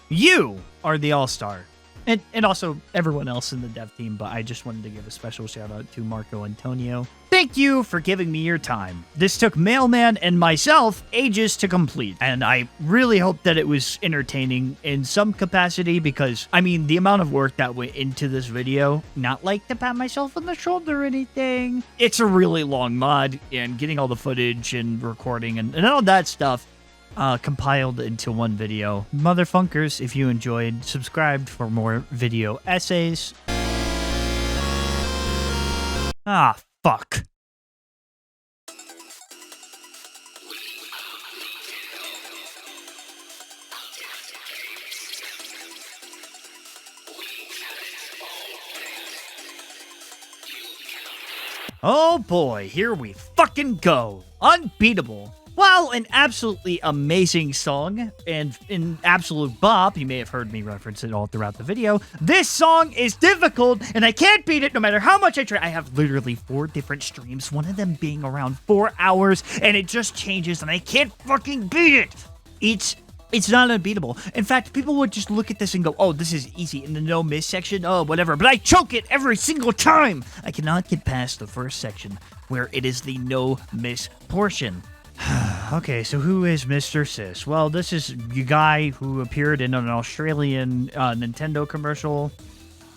You are the all-star, and also everyone else in the dev team, but I just wanted to give a special shout out to Marco Antonio. Thank you for giving me your time. This took Mailman and myself ages to complete, and I really hope that it was entertaining in some capacity because, I mean, the amount of work that went into this video, not like to pat myself on the shoulder or anything. It's a really long mod, and getting all the footage and recording and all that stuff compiled into one video. Motherfunkers, if you enjoyed, subscribe for more video essays. Ah, fuck. Oh boy, here we fucking go. Unbeatable. While an absolutely amazing song and an absolute bop, you may have heard me reference it all throughout the video, this song is difficult and I can't beat it no matter how much I try. I have literally 4 different streams, one of them being around 4 hours, and it just changes and I can't fucking beat it. It's not unbeatable. In fact, people would just look at this and go, oh, this is easy. In the no miss section, oh, whatever. But I choke it every single time. I cannot get past the first section where it is the no miss portion. Okay, so who is Mr. Sis? Well, this is the guy who appeared in an Australian Nintendo commercial.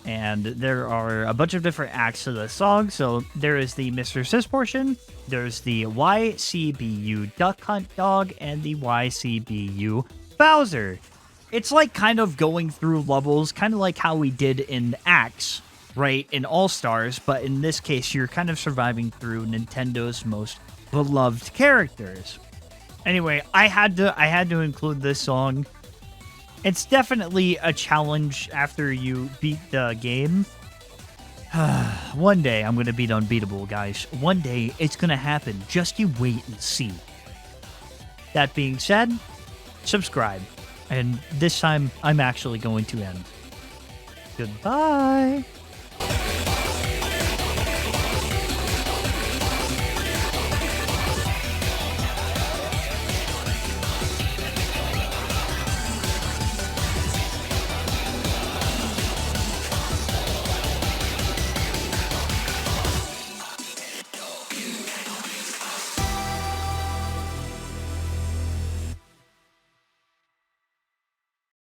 And there are a bunch of different acts to the song. So there is the Mr. Sis portion. There's the YCBU Duck Hunt Dog and the YCBU Bowser. It's like kind of going through levels, kind of like how we did in Axe, right? In All-Stars, but in this case, you're kind of surviving through Nintendo's most beloved characters. Anyway, I had to include this song. It's definitely a challenge after you beat the game. One day I'm going to beat Unbeatable, guys. One day it's going to happen. Just you wait and see. That being said, subscribe. And this time I'm actually going to end. Goodbye.